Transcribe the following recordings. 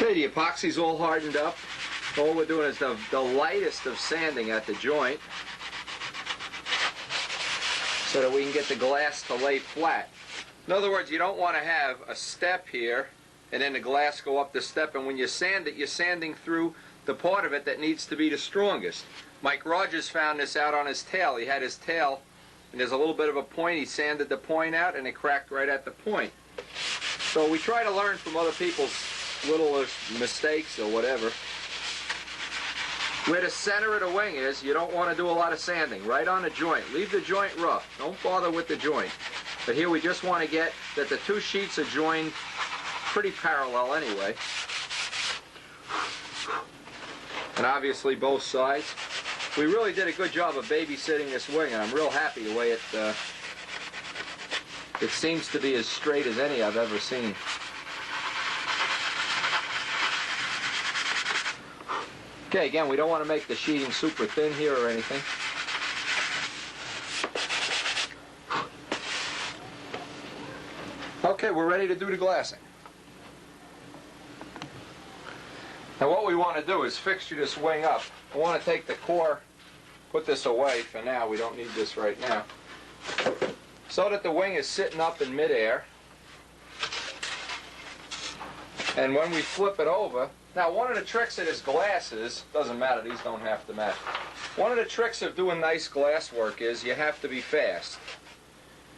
Okay, the epoxy's all hardened up. All we're doing is the lightest of sanding at the joint so that we can get the glass to lay flat. In other words, you don't want to have a step here and then the glass go up the step, and when you sand it, you're sanding through the part of it that needs to be the strongest. Mike Rogers found this out on his tail. He had his tail, and there's a little bit of a point. He sanded the point out, and it cracked right at the point. So we try to learn from other people's little mistakes or whatever. Where the center of the wing is, you don't want to do a lot of sanding. Right on the joint. Leave the joint rough. Don't bother with the joint. But here we just want to get that the two sheets are joined pretty parallel anyway. And obviously both sides. We really did a good job of babysitting this wing, and I'm real happy the way it seems to be as straight as any I've ever seen. Okay, again, we don't want to make the sheeting super thin here or anything. Okay, we're ready to do the glassing. Now what we want to do is fixture this wing up. I want to take the core, put this away for now, we don't need this right now, so that the wing is sitting up in midair. And when we flip it over, now one of the tricks of this glass is, doesn't matter, these don't have to match. One of the tricks of doing nice glass work is you have to be fast.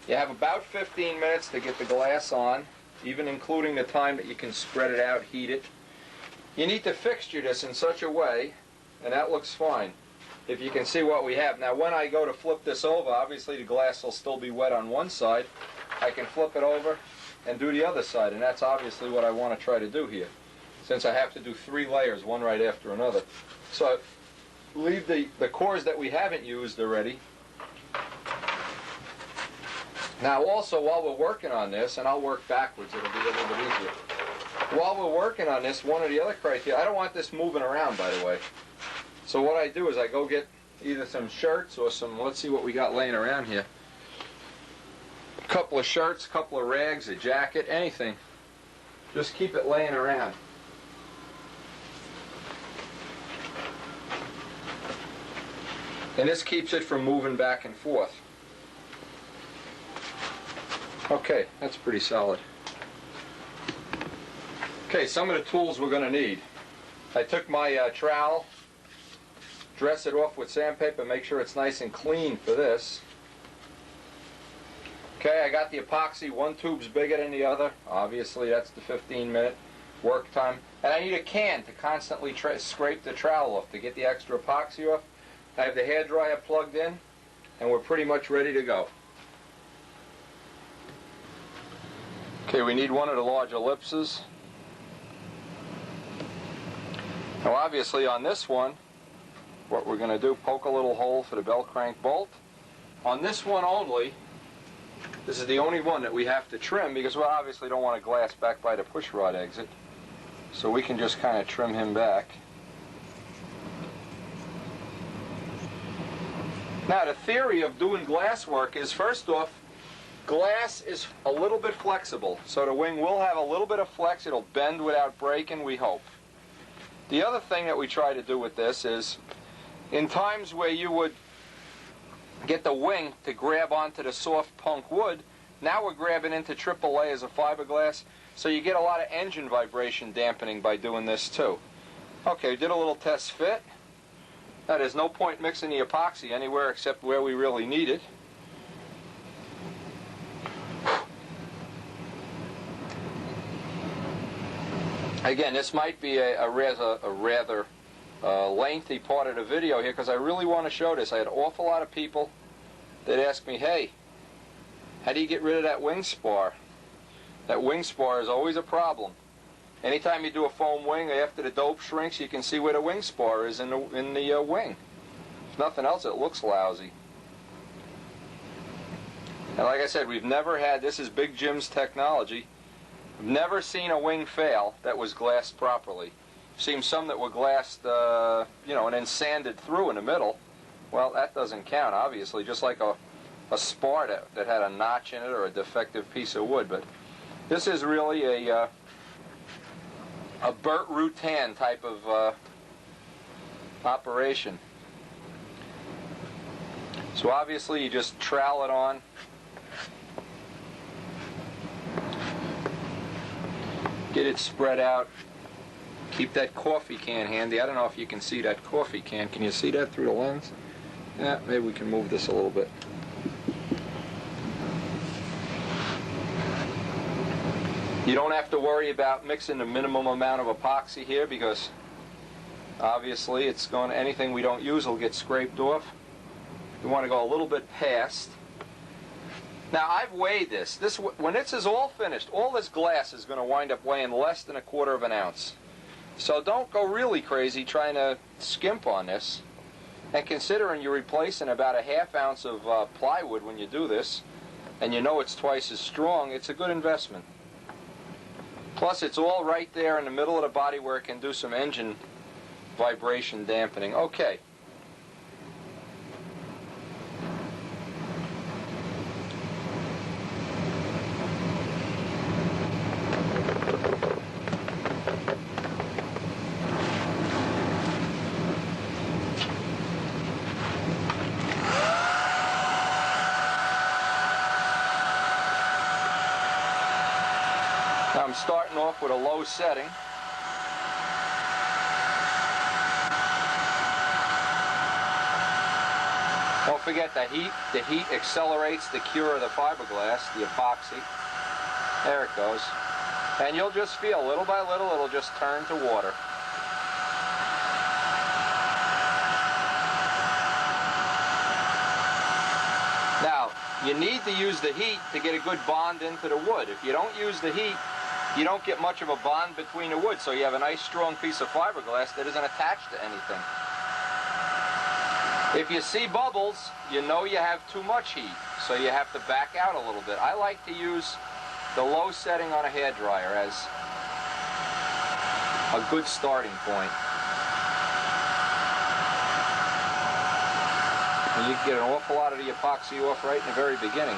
You have about 15 minutes to get the glass on, even including the time that you can spread it out, heat it. You need to fixture this in such a way, and that looks fine, if you can see what we have. Now when I go to flip this over, obviously the glass will still be wet on one side. I can flip it over and do the other side, and that's obviously what I want to try to do here, since I have to do 3 layers, one right after another. So leave the cores that we haven't used already. Now also, while we're working on this, and I'll work backwards, it'll be a little bit easier. While we're working on this, one of the other criteria, I don't want this moving around, by the way. So what I do is I go get either some shirts or some, let's see what we got laying around here. A couple of shirts, a couple of rags, a jacket, anything. Just keep it laying around. And this keeps it from moving back and forth. Okay, that's pretty solid. Okay, some of the tools we're going to need. I took my trowel, dress it off with sandpaper, make sure it's nice and clean for this. Okay, I got the epoxy. One tube's bigger than the other. Obviously, that's the 15-minute work time. And I need a can to constantly scrape the trowel off to get the extra epoxy off. I have the hairdryer plugged in, and we're pretty much ready to go. Okay, we need one of the large ellipses. Now obviously on this one, what we're going to do, poke a little hole for the bell crank bolt. On this one only, this is the only one that we have to trim because we obviously don't want to glass back by the push rod exit. So we can just kind of trim him back. Now the theory of doing glass work is, first off, glass is a little bit flexible, so the wing will have a little bit of flex. It'll bend without breaking, we hope. The other thing that we try to do with this is, in times where you would get the wing to grab onto the soft punk wood, now we're grabbing into triple layers of fiberglass, so you get a lot of engine vibration dampening by doing this too. Okay, we did a little test fit. Now there's no point mixing the epoxy anywhere except where we really need it. Again, this might be a rather lengthy part of the video here because I really want to show this. I had an awful lot of people that ask me, hey, how do you get rid of that wing spar? That wing spar is always a problem. Anytime you do a foam wing, after the dope shrinks, you can see where the wing spar is in the wing. If nothing else, it looks lousy. And like I said, we've never had, this is Big Jim's technology, we've never seen a wing fail that was glassed properly. I've seen some that were glassed, you know, and then sanded through in the middle. Well, that doesn't count, obviously, just like a spar that had a notch in it or a defective piece of wood. But this is really a a Burt Rutan type of operation. So obviously you just trowel it on. Get it spread out. Keep that coffee can handy. I don't know if you can see that coffee can. Can you see that through the lens? Yeah, maybe we can move this a little bit. You don't have to worry about mixing the minimum amount of epoxy here because obviously it's going to, anything we don't use will get scraped off. You want to go a little bit past. Now I've weighed this. When this is all finished, all this glass is going to wind up weighing less than 1/4 of an ounce. So don't go really crazy trying to skimp on this. And considering you're replacing about 1/2 ounce of plywood when you do this, and you know it's twice as strong, it's a good investment. Plus it's all right there in the middle of the body where it can do some engine vibration dampening. Okay. Now I'm starting off with a low setting. Don't forget the heat. The heat accelerates the cure of the fiberglass, the epoxy. There it goes. And you'll just feel, little by little, it'll just turn to water. Now, you need to use the heat to get a good bond into the wood. If you don't use the heat, you don't get much of a bond between the wood, so you have a nice strong piece of fiberglass that isn't attached to anything. If you see bubbles, you know you have too much heat, so you have to back out a little bit. I like to use the low setting on a hairdryer as a good starting point. And you can get an awful lot of the epoxy off right in the very beginning.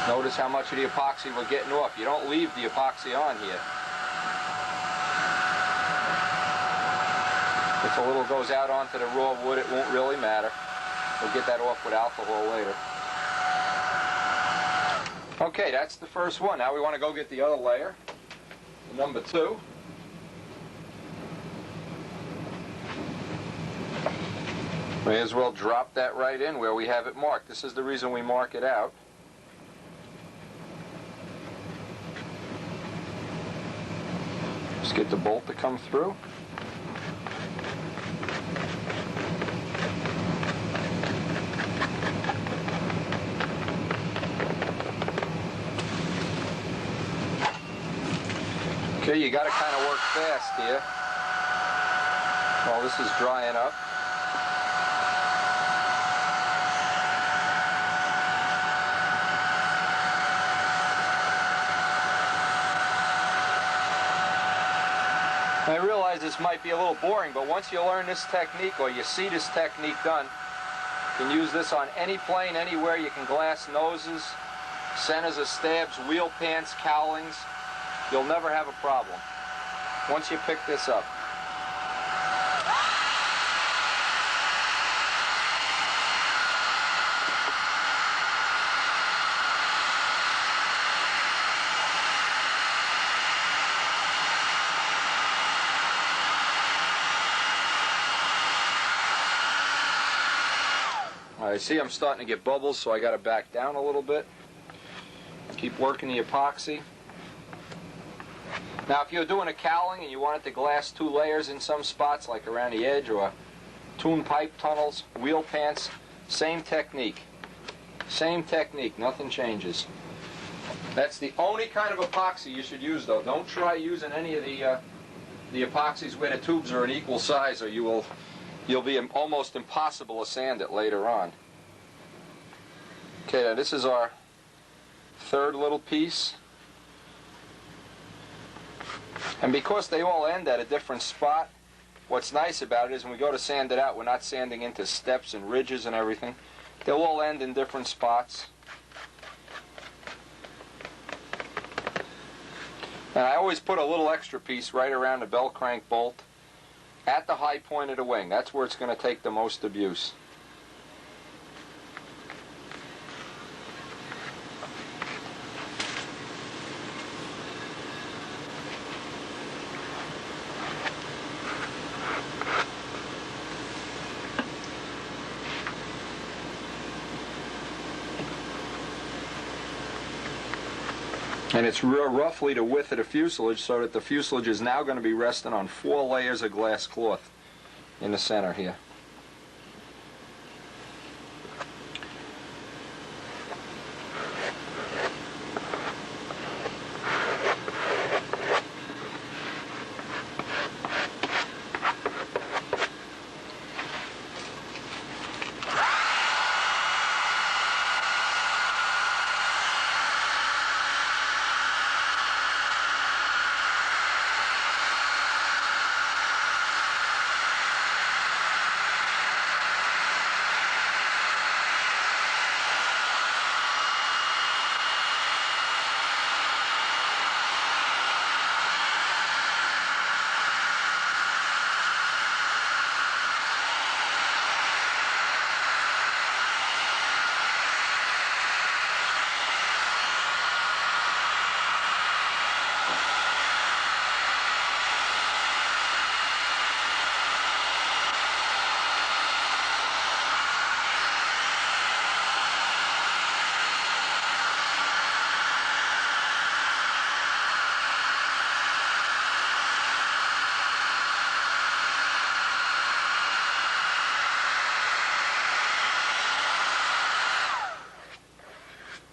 Notice how much of the epoxy we're getting off. You don't leave the epoxy on here. If a little goes out onto the raw wood, it won't really matter. We'll get that off with alcohol later. Okay, that's the first one. Now we want to go get the other layer, number 2. May as well drop that right in where we have it marked. This is the reason we mark it out. Just get the bolt to come through. Okay, you got to kind of work fast here while this is drying up. I realize this might be a little boring, but once you learn this technique or you see this technique done, you can use this on any plane, anywhere. You can glass noses, centers of stabs, wheel pants, cowlings. You'll never have a problem once you pick this up. I see I'm starting to get bubbles, so I got to back down a little bit. Keep working the epoxy. Now, if you're doing a cowling and you want it to glass 2 layers in some spots, like around the edge or tune pipe tunnels, wheel pants, same technique. Same technique, nothing changes. That's the only kind of epoxy you should use, though. Don't try using any of the epoxies where the tubes are an equal size, or you'll be almost impossible to sand it later on. Okay, now this is our third little piece. And because they all end at a different spot, what's nice about it is when we go to sand it out, we're not sanding into steps and ridges and everything. They'll all end in different spots. And I always put a little extra piece right around the bell crank bolt at the high point of the wing. That's where it's going to take the most abuse. And it's roughly the width of the fuselage, so that the fuselage is now going to be resting on 4 layers of glass cloth in the center here.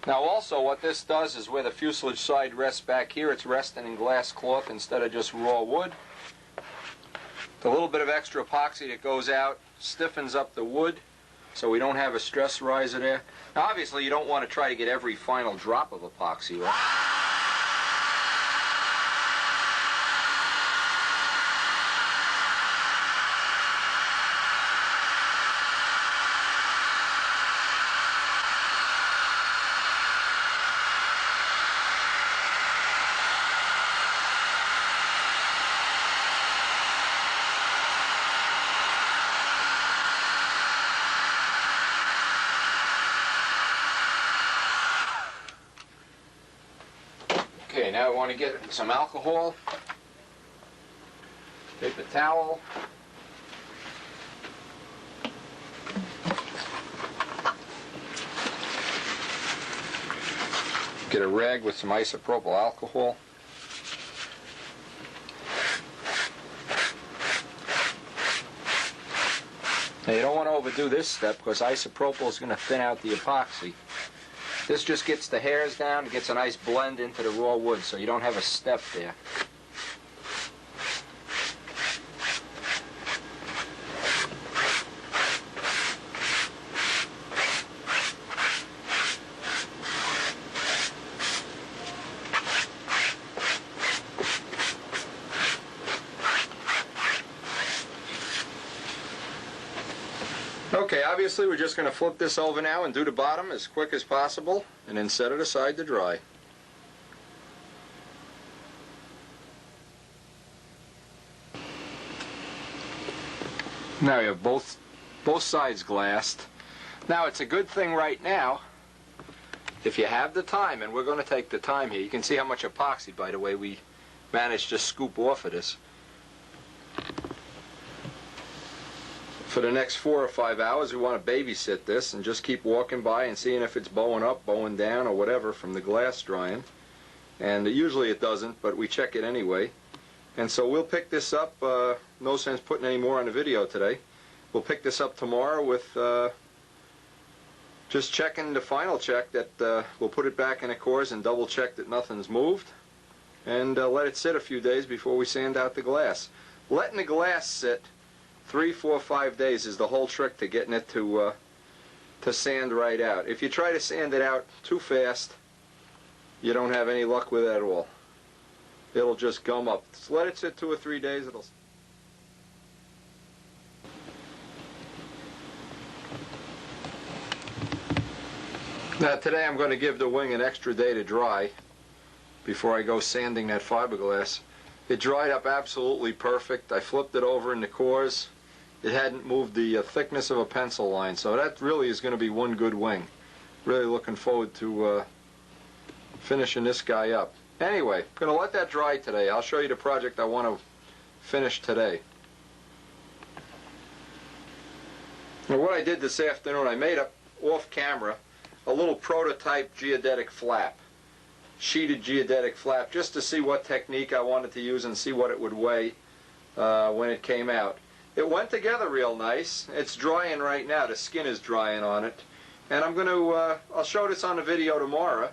Now also what this does is where the fuselage side rests back here, it's resting in glass cloth instead of just raw wood. The little bit of extra epoxy that goes out stiffens up the wood so we don't have a stress riser there. Now obviously you don't want to try to get every final drop of epoxy, right? Okay, now we want to get some alcohol, paper towel, get a rag with some isopropyl alcohol. Now you don't want to overdo this step because isopropyl is going to thin out the epoxy. This just gets the hairs down, it gets a nice blend into the raw wood, so you don't have a step there. Okay, obviously we're just going to flip this over now and do the bottom as quick as possible and then set it aside to dry. Now we have both sides glassed. Now it's a good thing right now, if you have the time, and we're going to take the time here. You can see how much epoxy, by the way, we managed to scoop off of this. For the next 4 or 5 hours, we want to babysit this and just keep walking by and seeing if it's bowing up, bowing down, or whatever from the glass drying. And usually it doesn't, but we check it anyway. And so we'll pick this up. No sense putting any more on the video today. We'll pick this up tomorrow with just checking the final check that we'll put it back in the cores and double check that nothing's moved. And let it sit a few days before we sand out the glass. Letting the glass sit 3, 4, 5 days is the whole trick to getting it to sand right out. If you try to sand it out too fast, you don't have any luck with it at all. It'll just gum up. Just let it sit 2 or 3 days. Now today I'm going to give the wing an extra day to dry before I go sanding that fiberglass. It dried up absolutely perfect. I flipped it over in the cores. It hadn't moved the thickness of a pencil line, so that really is going to be one good wing. Really looking forward to finishing this guy up. Anyway, I'm going to let that dry today. I'll show you the project I want to finish today. Now what I did this afternoon, I made up off camera a little prototype geodetic flap. Sheeted geodetic flap, just to see what technique I wanted to use and see what it would weigh when it came out. It went together real nice. It's drying right now. The skin is drying on it. And I'm going to, I'll show this on the video tomorrow.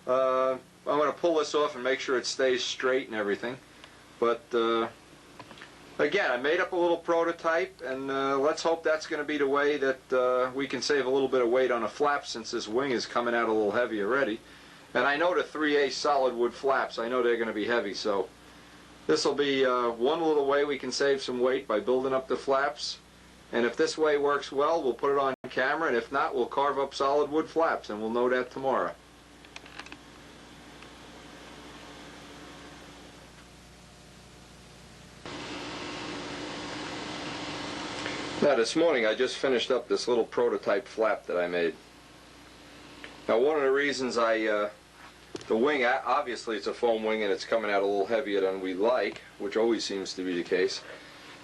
I'm going to pull this off and make sure it stays straight and everything. But again, I made up a little prototype, and let's hope that's going to be the way that we can save a little bit of weight on a flap, since this wing is coming out a little heavy already. And I know the 3/8 solid wood flaps, I know they're going to be heavy, so this will be one little way we can save some weight by building up the flaps. And if this way works well, we'll put it on camera, and if not, we'll carve up solid wood flaps, and we'll know that tomorrow. Now this morning I just finished up this little prototype flap that I made. Now one of the reasons the wing, obviously it's a foam wing and it's coming out a little heavier than we like, which always seems to be the case.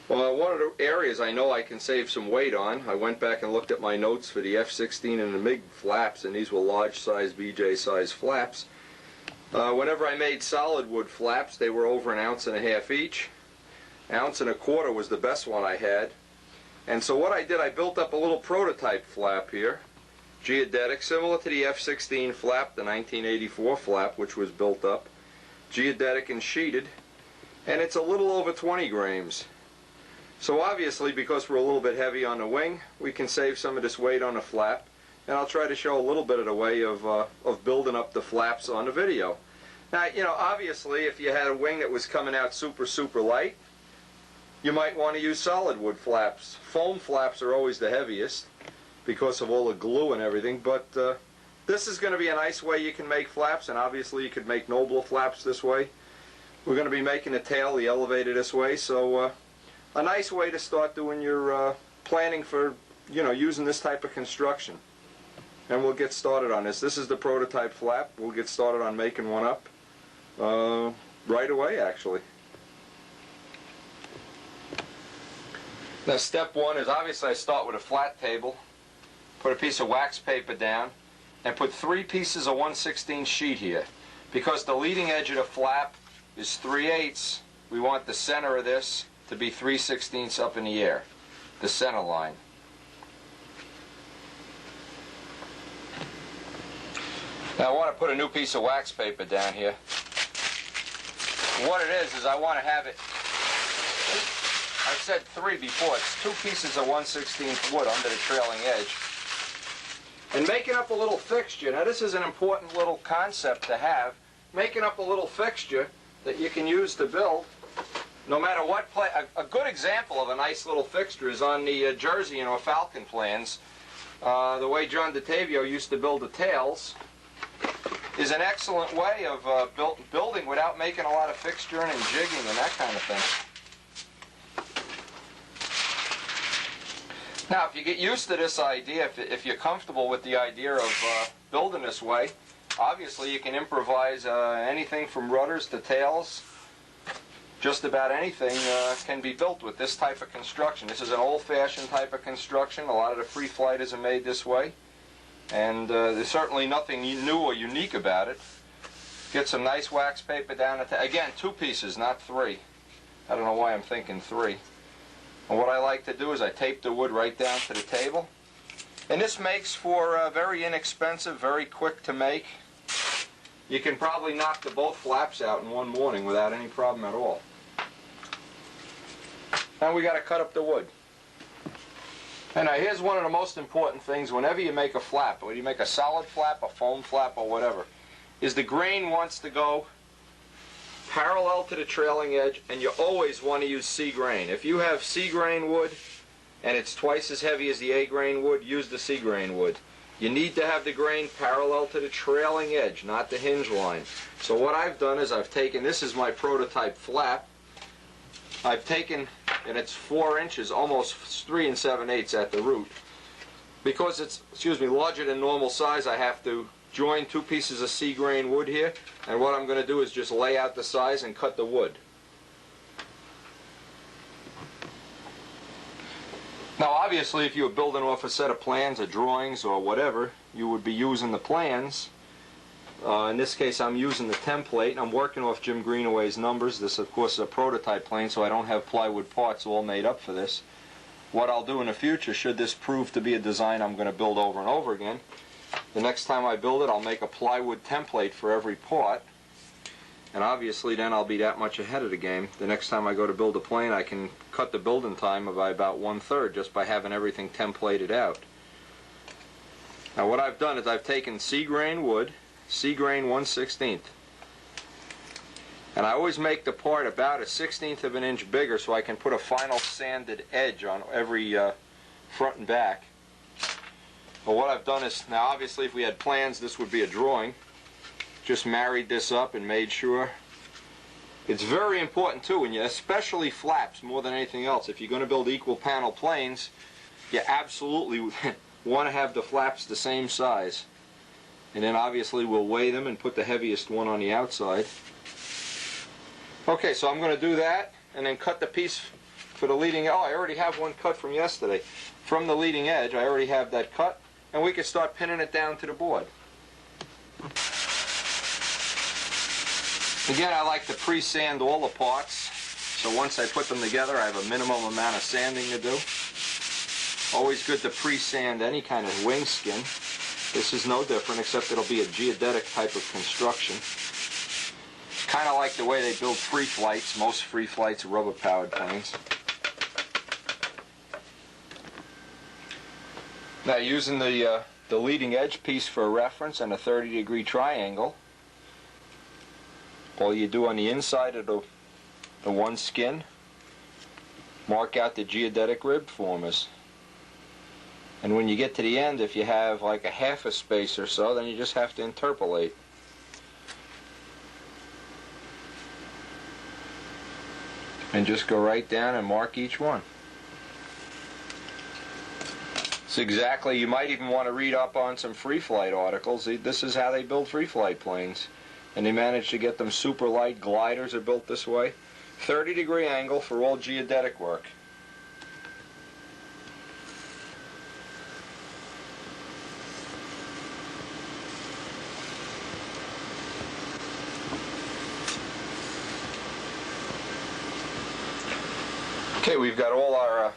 Well, one of the areas I know I can save some weight on, I went back and looked at my notes for the F-16 and the MiG flaps, and these were large size BJ size flaps. Whenever I made solid wood flaps, they were over 1.5 ounces each. 1.25 ounces was the best one I had. And so what I did, I built up a little prototype flap here, geodetic, similar to the F-16 flap, the 1984 flap, which was built up, geodetic and sheeted, and it's a little over 20 grams. So obviously, because we're a little bit heavy on the wing, we can save some of this weight on the flap, and I'll try to show a little bit of the way of building up the flaps on the video. Now, you know, obviously, if you had a wing that was coming out super light, you might want to use solid wood flaps. Foam flaps are always the heaviest because of all the glue and everything, but this is going to be a nice way you can make flaps, and obviously you could make nobler flaps this way. We're going to be making the tail, the elevator, this way, so a nice way to start doing your planning for, you know, using this type of construction. And we'll get started on this. This is the prototype flap. We'll get started on making one up right away, actually. Now step one is, obviously I start with a flat table, put a piece of wax paper down, and put 3 pieces of 1/16 sheet here. Because the leading edge of the flap is 3/8, we want the center of this to be 3/16 up in the air, the center line. Now I want to put a new piece of wax paper down here. What it is I want to have it, I've said 3 before, it's 2 pieces of 1/16 wood under the trailing edge. And making up a little fixture, now this is an important little concept to have, making up a little fixture that you can use to build, no matter what a good example of a nice little fixture is on the Jersey or Falcon plans. The way John DeTavio used to build the tails is an excellent way of building without making a lot of fixturing and jigging and that kind of thing. Now, if you get used to this idea, if you're comfortable with the idea of building this way, obviously you can improvise anything from rudders to tails. Just about anything can be built with this type of construction. This is an old-fashioned type of construction. A lot of the free flighters are made this way. And there's certainly nothing new or unique about it. Get some nice wax paper down. Again, 2 pieces, not 3. I don't know why I'm thinking 3. And what I like to do is I tape the wood right down to the table. And this makes for very inexpensive, very quick to make. You can probably knock both flaps out in one morning without any problem at all. Now we got to cut up the wood. And now here's one of the most important things whenever you make a flap, whether you make a solid flap, a foam flap, or whatever, is the grain wants to go parallel to the trailing edge, and you always want to use C grain. If you have C grain wood and it's twice as heavy as the A grain wood, use the C grain wood. you need to have the grain parallel to the trailing edge, not the hinge line. So what I've done is I've taken, this is my prototype flap, I've taken, and it's 4 inches, almost 3 7/8 at the root. Because it's, larger than normal size, I have to join 2 pieces of C grain wood here, and what I'm going to do is just lay out the size and cut the wood. Now obviously if you were building off a set of plans or drawings or whatever, you would be using the plans. In this case I'm using the template, and I'm working off Jim Greenaway's numbers. This of course is a prototype plane, so I don't have plywood parts all made up for this. What I'll do in the future, should this prove to be a design I'm going to build over and over again, the next time I build it I'll make a plywood template for every part, and obviously then I'll be that much ahead of the game. The next time I go to build a plane I can cut the building time by about 1/3 just by having everything templated out. Now what I've done is I've taken C grain wood, C grain 1/16, and I always make the part about 1/16 of an inch bigger so I can put a final sanded edge on every front and back. But what I've done is, now obviously if we had plans this would be a drawing. Just married this up and made sure. It's very important too, when you, especially flaps more than anything else, if you're going to build equal panel planes, you absolutely want to have the flaps the same size. And then obviously we'll weigh them and put the heaviest one on the outside. Okay, so I'm going to do that and then cut the piece for the leading. Oh, I already have one cut from yesterday. From the leading edge, I already have that cut, and we can start pinning it down to the board. Again, I like to pre-sand all the parts, so once I put them together I have a minimum amount of sanding to do. Always good to pre-sand any kind of wing skin. This is no different, except it'll be a geodetic type of construction. Kind of like the way they build free flights. Most free flights are rubber-powered planes. Now using the leading edge piece for a reference and a 30-degree triangle, all you do on the inside of the one skin, mark out the geodetic rib formers. And when you get to the end, if you have like a half a space or so, then you just have to interpolate. And just go right down and mark each one. It's exactly, you might even want to read up on some free flight articles. This is how they build free flight planes. And they managed to get them super light. Gliders are built this way. 30-degree angle for all geodetic work. Okay, we've got all our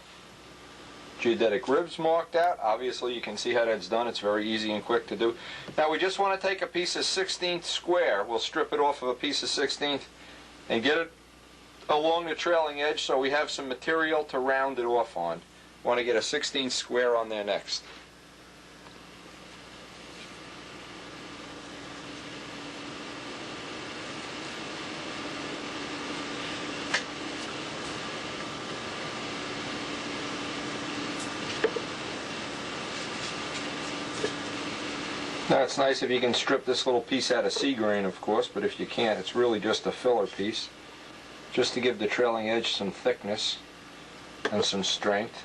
geodetic ribs marked out. Obviously you can see how that's done. It's very easy and quick to do. Now we just want to take a piece of 16th square. We'll strip it off of a piece of 16th and get it along the trailing edge so we have some material to round it off on. Want to get a 16th square on there next. Now it's nice if you can strip this little piece out of C grain, of course, but if you can't, it's really just a filler piece, just to give the trailing edge some thickness and some strength.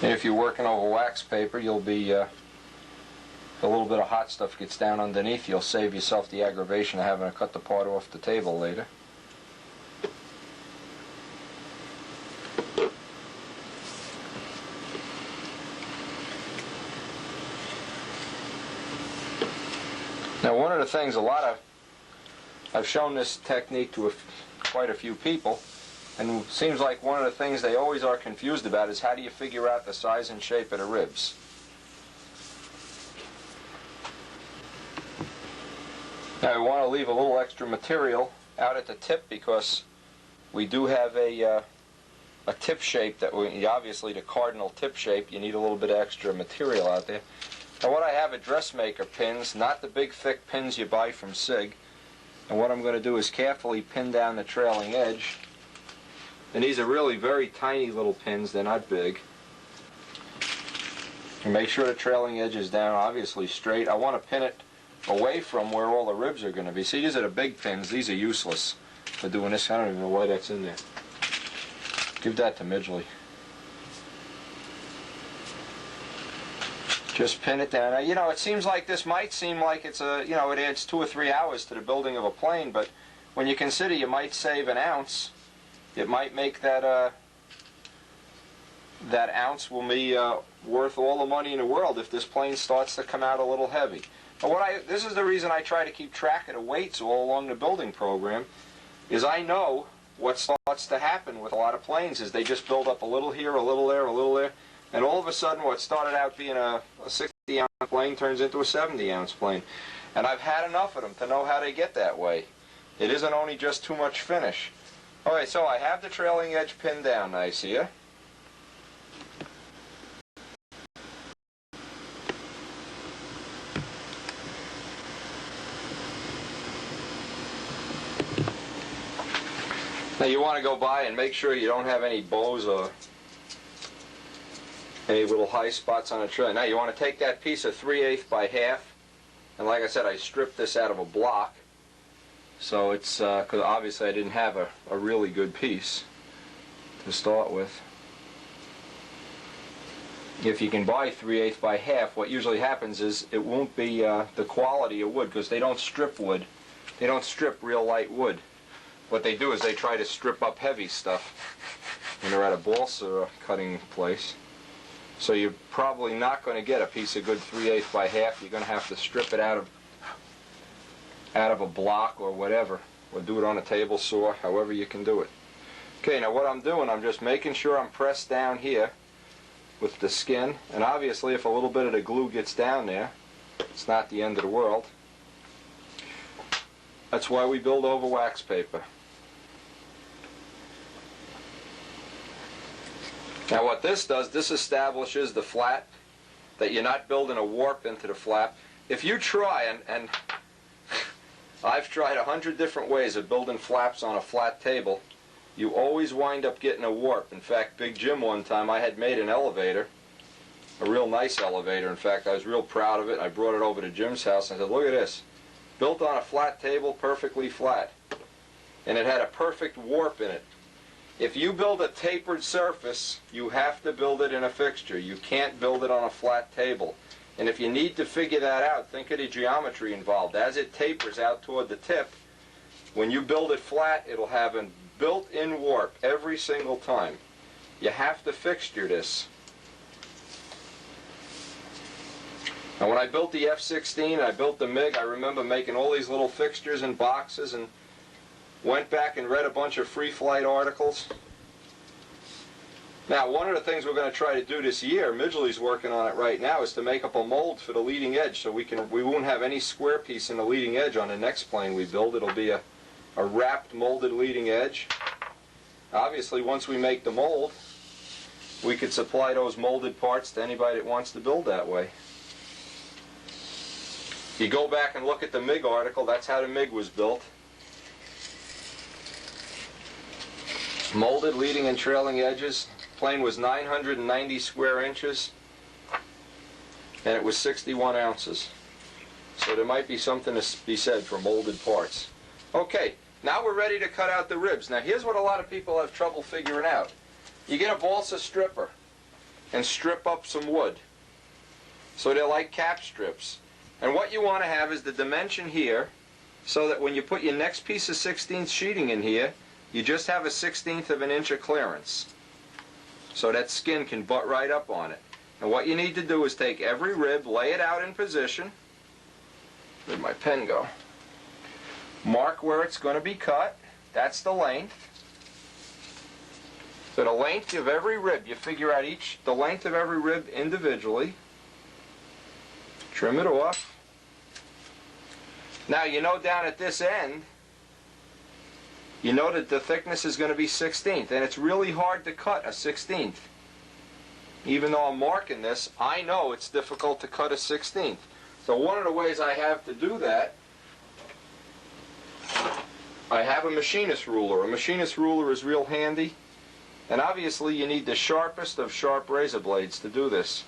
And if you're working over wax paper, you'll be, a little bit of hot stuff gets down underneath, you'll save yourself the aggravation of having to cut the part off the table later. Now one of the things I've shown this technique to quite a few people, and it seems like one of the things they always are confused about is how do you figure out the size and shape of the ribs. Now we want to leave a little extra material out at the tip because we do have a tip shape that obviously the cardinal tip shape, you need a little bit of extra material out there. Now what I have are dressmaker pins, not the big thick pins you buy from SIG. And what I'm going to do is carefully pin down the trailing edge And these are really very tiny little pins, they're not big. And make sure the trailing edge is down, obviously straight. I want to pin it away from where all the ribs are going to be. See, these are the big pins. These are useless for doing this. I don't even know why that's in there. Give that to Midgley. Just pin it down. Now, you know, it seems like this might seem like it's a, you know, it adds 2 or 3 hours to the building of a plane, but when you consider you might save an ounce, it might make that that ounce will be worth all the money in the world if this plane starts to come out a little heavy. But this is the reason I try to keep track of the weights all along the building program, is I know what starts to happen with a lot of planes is they just build up a little here, a little there, a little there, and all of a sudden what started out being a 60-ounce plane turns into a 70-ounce plane. And I've had enough of them to know how they get that way. It isn't only just too much finish. Alright, so I have the trailing edge pinned down nice here. Now you want to go by and make sure you don't have any bows or any little high spots on the trailer. Now you want to take that piece of 3/8 by half, and like I said, I stripped this out of a block, so it's because obviously I didn't have a really good piece to start with. If you can buy 3/8 by half, what usually happens is it won't be the quality of wood, because they don't strip wood. They don't strip real light wood. What they do is they try to strip up heavy stuff when they're at a balsa cutting place. So you're probably not going to get a piece of good 3/8 by half. You're going to have to strip it out of a block or whatever, or do it on a table saw, however you can do it. Okay, now what I'm doing, I'm just making sure I'm pressed down here with the skin, and obviously if a little bit of the glue gets down there, it's not the end of the world. That's why we build over wax paper. Now what this does, this establishes the flat, that you're not building a warp into the flap. If you try, and I've tried 100 different ways of building flaps on a flat table, you always wind up getting a warp. In fact, Big Jim one time, I had made an elevator, a real nice elevator. In fact, I was real proud of it. I brought it over to Jim's house and I said, look at this. Built on a flat table, perfectly flat. And it had a perfect warp in it. If you build a tapered surface, you have to build it in a fixture. You can't build it on a flat table. And if you need to figure that out, think of the geometry involved. As it tapers out toward the tip, when you build it flat, it'll have a built-in warp every single time. You have to fixture this. Now when I built the F-16, I built the MiG, I remember making all these little fixtures and boxes, and went back and read a bunch of free flight articles. Now one of the things we're going to try to do this year, Midgley's working on it right now, is to make up a mold for the leading edge, so we won't have any square piece in the leading edge on the next plane we build. It'll be a wrapped molded leading edge. Obviously once we make the mold, we could supply those molded parts to anybody that wants to build that way. You go back and look at the MiG article, that's how the MiG was built. Molded leading and trailing edges. Plane was 990 square inches, and it was 61 ounces. So there might be something to be said for molded parts. Okay, now we're ready to cut out the ribs. Now here's what a lot of people have trouble figuring out. You get a balsa stripper and strip up some wood. So they're like cap strips. And what you want to have is the dimension here, so that when you put your next piece of 16th sheeting in here, you just have a 1/16 of an inch of clearance, so that skin can butt right up on it. And what you need to do is take every rib, lay it out in position. Where'd my pen go? Mark where it's going to be cut. That's the length. So the length of every rib, you figure out the length of every rib individually. Trim it off. Now you know down at this end, you know that the thickness is going to be 1/16, and it's really hard to cut a 1/16. Even though I'm marking this, I know it's difficult to cut a 1/16. So one of the ways I have to do that, I have a machinist ruler. A machinist ruler is real handy. And obviously you need the sharpest of sharp razor blades to do this.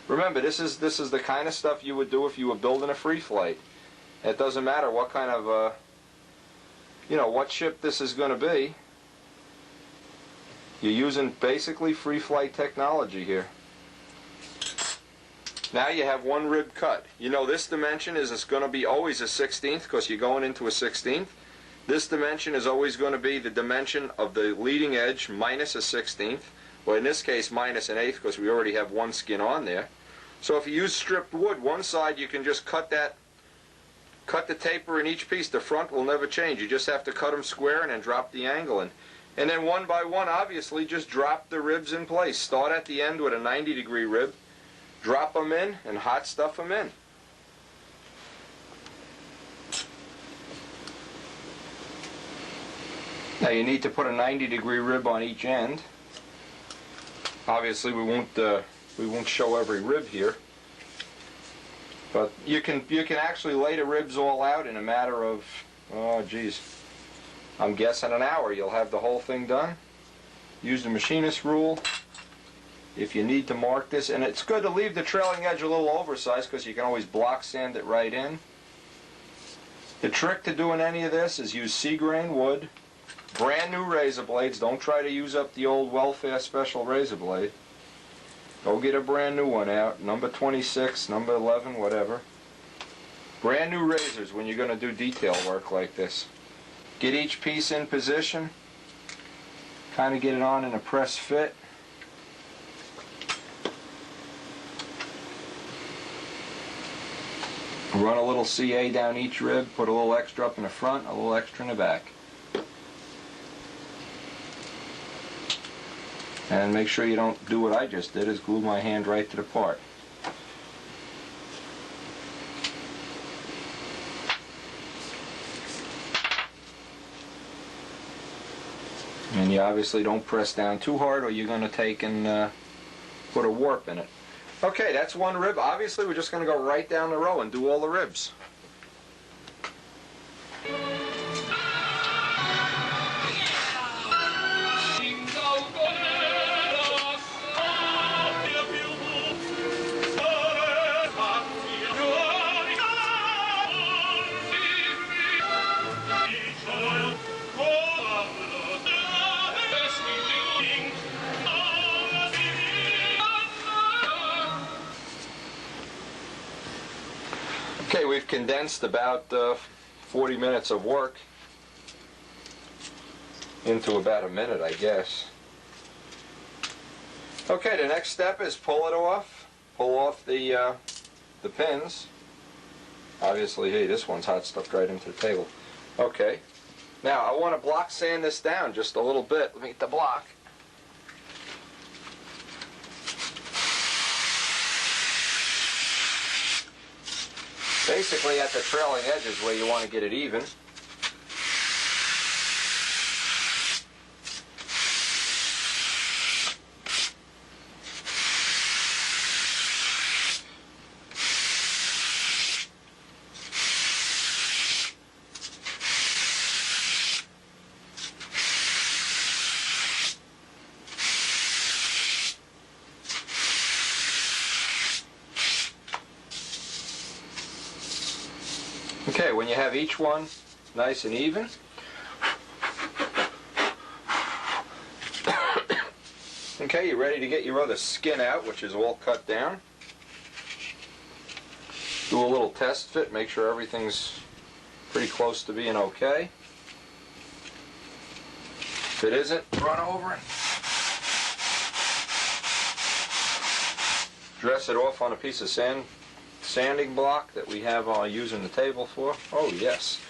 Remember, this is the kind of stuff you would do if you were building a free flight. It doesn't matter what kind of, what ship this is going to be. You're using basically free flight technology here. Now you have one rib cut. You know this dimension is going to be always a 16th because you're going into a 16th. This dimension is always going to be the dimension of the leading edge minus a 16th. Well, in this case, minus an eighth because we already have one skin on there. So if you use stripped wood, one side you can just cut the taper in each piece. The front will never change. You just have to cut them square and then drop the angle in. And then one by one, obviously, just drop the ribs in place. Start at the end with a 90-degree rib, drop them in, and hot stuff them in. Now you need to put a 90-degree rib on each end. Obviously, we won't show every rib here, but you can actually lay the ribs all out in a matter of, I'm guessing an hour. You'll have the whole thing done. Use the machinist rule if you need to mark this, and it's good to leave the trailing edge a little oversized because you can always block sand it right in. The trick to doing any of this is use sea-grain wood, brand new razor blades. Don't try to use up the old welfare special razor blade. Go get a brand new one out, number 26, number 11, whatever. Brand new razors when you're going to do detail work like this. Get each piece in position, kind of get it on in a press fit. Run a little CA down each rib, put a little extra up in the front, a little extra in the back. And make sure you don't do what I just did, is glue my hand right to the part. And you obviously don't press down too hard or you're going to take and put a warp in it. Okay, that's one rib. Obviously we're just going to go right down the row and do all the ribs. Okay, we've condensed about 40 minutes of work into about a minute, I guess. Okay, the next step is pull it off. Pull off the pins. Obviously, hey, this one's hot stuffed right into the table. Okay, now I want to block sand this down just a little bit. Let me get the block. Basically at the trailing edges where you want to get it even. Okay, when you have each one nice and even, okay, you're ready to get your other skin out, which is all cut down. Do a little test fit, make sure everything's pretty close to being okay. If it isn't, run over it. Dress it off on a piece of sanding block that we have using the table for. Oh yes.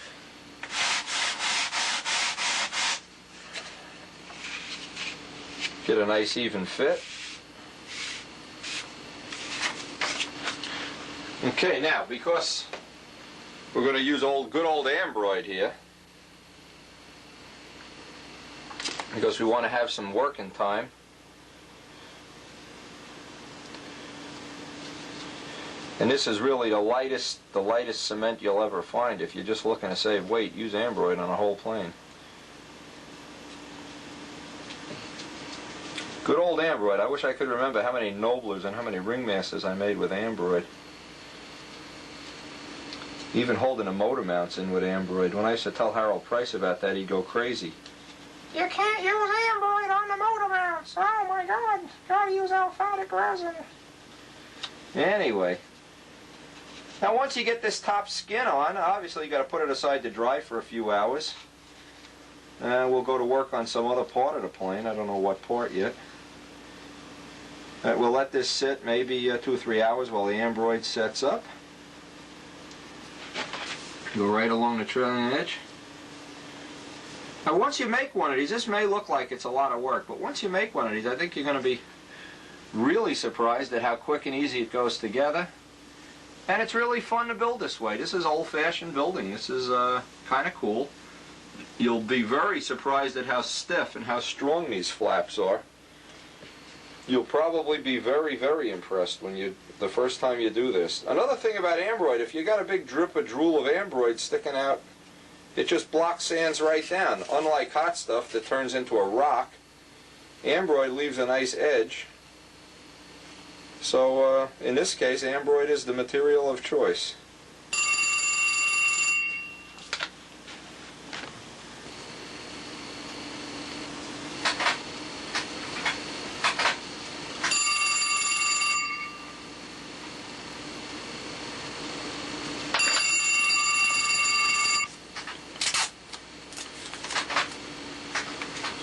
Get a nice even fit. Okay, now because we're going to use good old ambroid here, because we want to have some working time, and this is really the lightest cement you'll ever find. If you're just looking to save weight, use ambroid on a whole plane. Good old ambroid. I wish I could remember how many Noblers and how many Ringmasters I made with ambroid. Even holding a motor mounts in with ambroid. When I used to tell Harold Price about that, he'd go crazy. You can't use ambroid on the motor mounts. Oh my God, gotta use alphatic resin. Anyway, now once you get this top skin on, obviously you got to put it aside to dry for a few hours. We'll go to work on some other part of the plane. I don't know what part yet. We'll let this sit maybe 2 or 3 hours while the ambroid sets up. Go right along the trailing edge. Now once you make one of these, this may look like it's a lot of work, but once you make one of these, I think you're going to be really surprised at how quick and easy it goes together. And it's really fun to build this way. This is old-fashioned building. This is kind of cool. You'll be very surprised at how stiff and how strong these flaps are. You'll probably be very, very impressed when the first time you do this. Another thing about ambroid, if you got a big drip or drool of ambroid sticking out, it just blocks sands right down. Unlike hot stuff that turns into a rock, ambroid leaves a nice edge. So in this case, ambroid is the material of choice.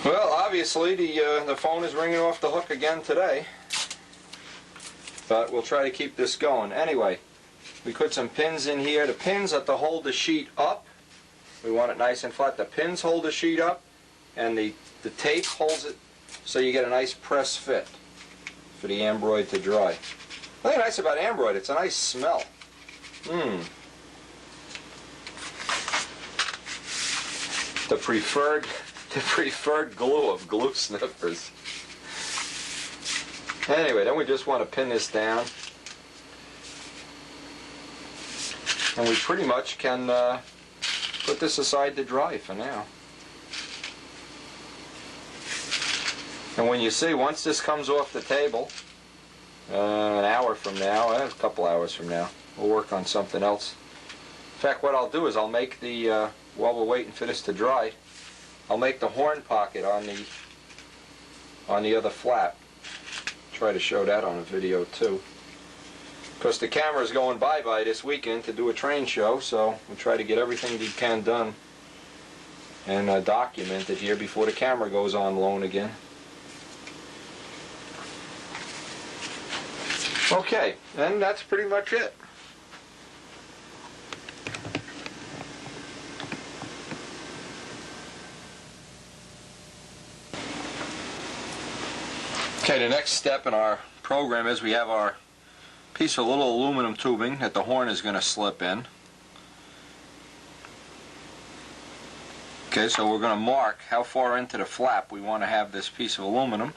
Well, obviously the phone is ringing off the hook again today, but we'll try to keep this going. Anyway, we put some pins in here. The pins are to hold the sheet up. We want it nice and flat. The pins hold the sheet up, and the tape holds it so you get a nice press fit for the ambroid to dry. The thing nice about ambroid, it's a nice smell. The preferred glue of glue sniffers. Anyway, then we just want to pin this down. And we pretty much can put this aside to dry for now. And when you see, once this comes off the table, an hour from now, a couple hours from now, we'll work on something else. In fact, what I'll do is I'll make the, while we're waiting for this to dry, I'll make the horn pocket on the other flap. Try to show that on a video too. Because the camera's going bye-bye this weekend to do a train show, so we'll try to get everything we can done and document it here before the camera goes on loan again. Okay, and that's pretty much it. Okay, the next step in our program is we have our piece of little aluminum tubing that the horn is going to slip in. Okay, so we're going to mark how far into the flap we want to have this piece of aluminum.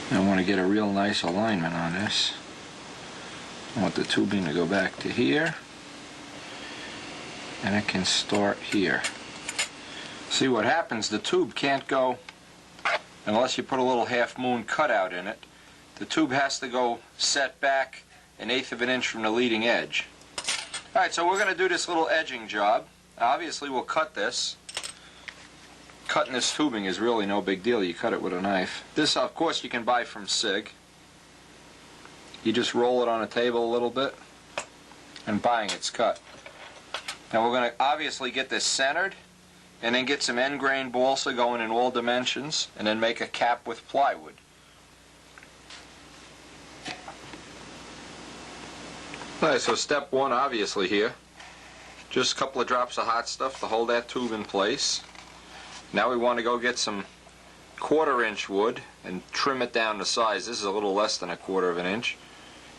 I want to get a real nice alignment on this. I want the tubing to go back to here, and it can start here. See what happens, the tube can't go unless you put a little half-moon cutout in it. The tube has to go set back 1/8 of an inch from the leading edge. Alright, so we're going to do this little edging job. Obviously we'll cut this. Cutting this tubing is really no big deal. You cut it with a knife. This, of course, you can buy from SIG. You just roll it on a table a little bit, and bang, it's cut. Now we're going to obviously get this centered, and then get some end grain balsa going in all dimensions, and then make a cap with plywood. Alright, so step one obviously here, just a couple of drops of hot stuff to hold that tube in place. Now we want to go get some 1/4 inch wood and trim it down to size. This is a little less than 1/4 of an inch.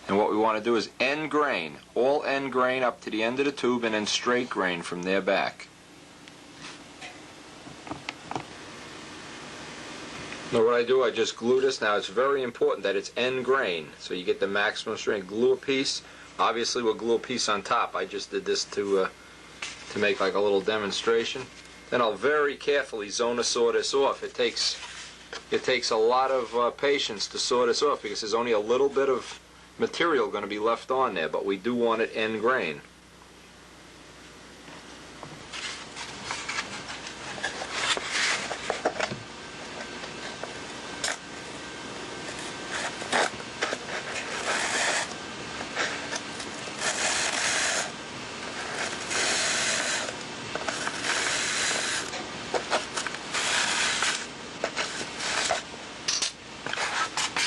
And what we want to do is end grain, all end grain up to the end of the tube, and then straight grain from there back. Now what I do, I just glue this. Now it's very important that it's end grain, so you get the maximum strength. Glue a piece. Obviously we'll glue a piece on top. I just did this to to make like a little demonstration. Then I'll very carefully zona saw this off. It takes a lot of patience to saw this off because there's only a little bit of material going to be left on there, but we do want it end grain.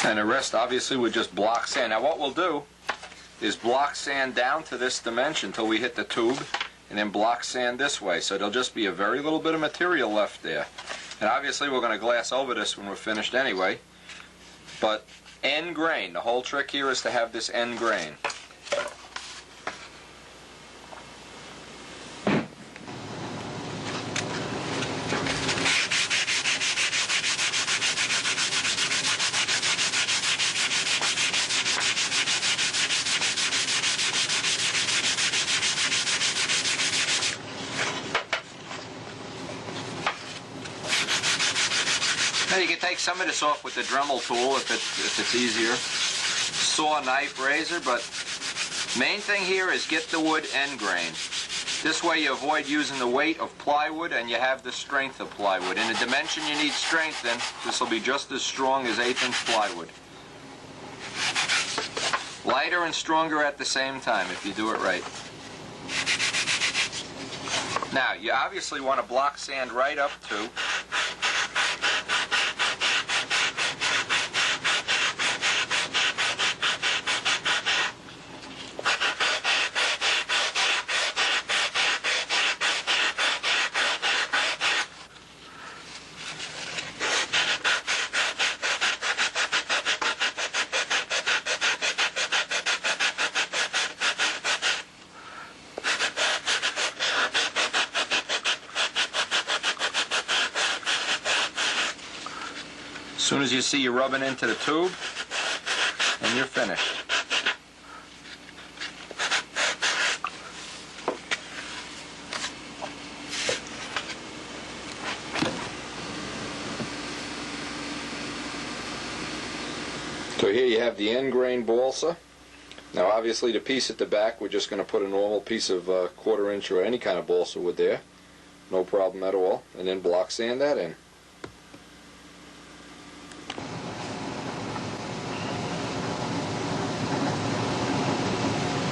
And the rest obviously we just block sand. Now what we'll do is block sand down to this dimension until we hit the tube, and then block sand this way. So there'll just be a very little bit of material left there. And obviously we're going to glass over this when we're finished anyway. But end grain, the whole trick here is to have this end grain. Now you can take some of this off with the Dremel tool if it's easier. Saw, knife, razor, but main thing here is get the wood end grain. This way you avoid using the weight of plywood and you have the strength of plywood. In the dimension you need strength in, this will be just as strong as 1/8 inch plywood. Lighter and stronger at the same time if you do it right. Now you obviously want to block sand right up to as soon as you see you rubbing into the tube, and you're finished. So here you have the end grain balsa. Now obviously the piece at the back, we're just going to put a normal piece of 1/4 inch or any kind of balsa wood there. No problem at all. And then block sand that in.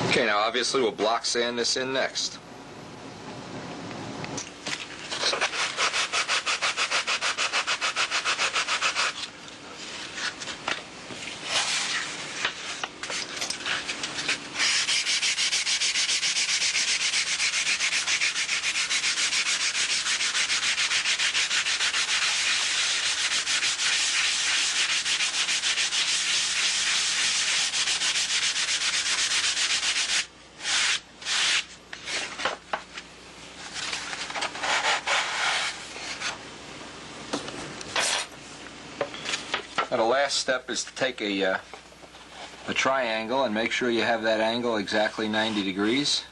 Okay, now obviously we'll block sand this in next. Now the last step is to take a triangle and make sure you have that angle exactly 90 degrees.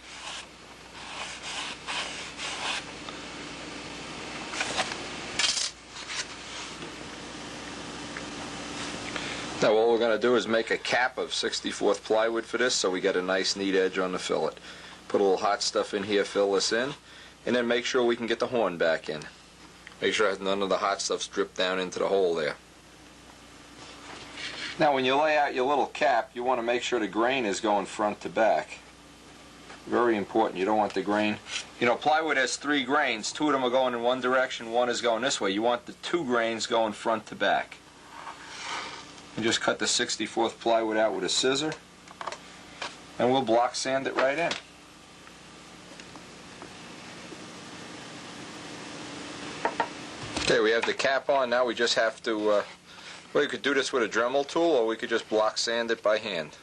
Now what we're going to do is make a cap of 64th plywood for this so we get a nice neat edge on the fillet. Put a little hot stuff in here, fill this in, and then make sure we can get the horn back in. Make sure none of the hot stuff's dripped down into the hole there. Now when you lay out your little cap, you want to make sure the grain is going front to back. Very important. You don't want the grain. You know, plywood has 3 grains. 2 of them are going in one direction, 1 is going this way. You want the 2 grains going front to back. And just cut the 64th plywood out with a scissor, and we'll block sand it right in. Okay, we have the cap on. Now we just have to, well, you could do this with a Dremel tool, or we could just block sand it by hand.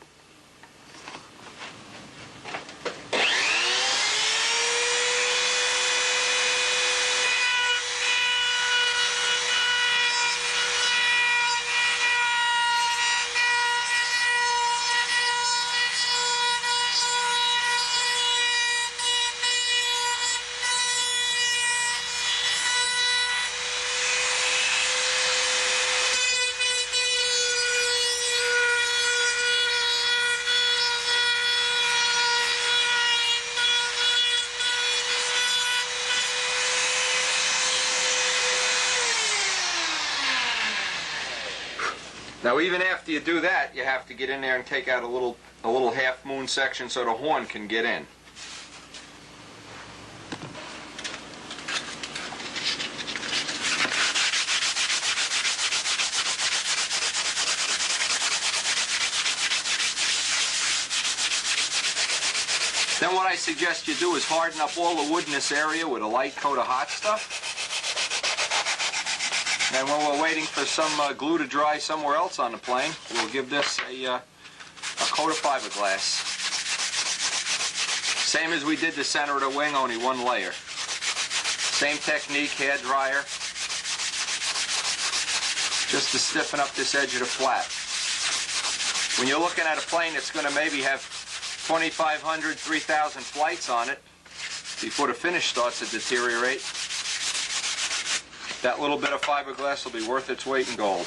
Now even after you do that, you have to get in there and take out a little half moon section so the horn can get in. Then what I suggest you do is harden up all the wood in this area with a light coat of hot stuff. And when we're waiting for some glue to dry somewhere else on the plane, we'll give this a coat of fiberglass. Same as we did the center of the wing, only one layer. Same technique, hair dryer, just to stiffen up this edge of the flap. When you're looking at a plane that's going to maybe have 2,500, 3,000 flights on it before the finish starts to deteriorate, that little bit of fiberglass will be worth its weight in gold.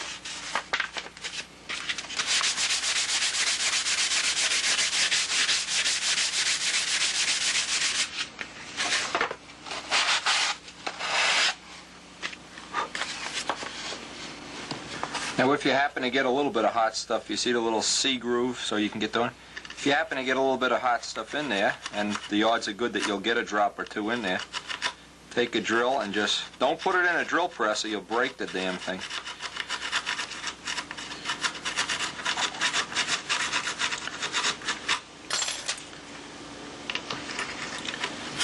Now if you happen to get a little bit of hot stuff, you see the little C groove so you can get doing. If you happen to get a little bit of hot stuff in there, and the odds are good that you'll get a drop or two in there, take a drill and just, don't put it in a drill press or you'll break the damn thing.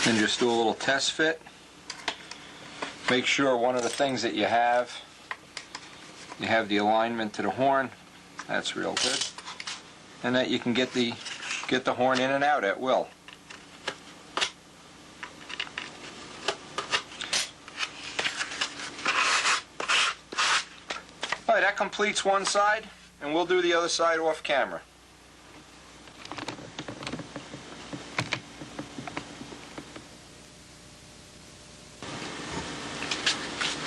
Then just do a little test fit. Make sure one of the things that you have the alignment to the horn. That's real good. And that you can get the horn in and out at will. Alright, that completes one side, and we'll do the other side off camera.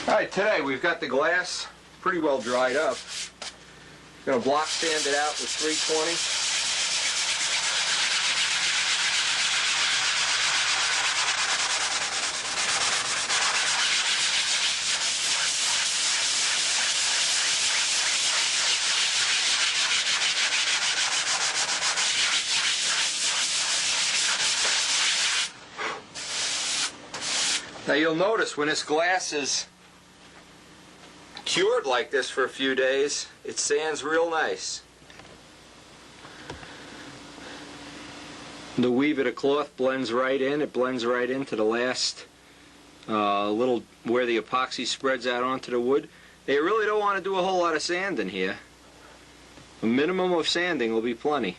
Alright, today we've got the glass pretty well dried up. Going to block sand it out with 320. Now you'll notice when this glass is cured like this for a few days, it sands real nice. The weave of the cloth blends right in. It blends right into the last little where the epoxy spreads out onto the wood. You really don't want to do a whole lot of sanding here. A minimum of sanding will be plenty.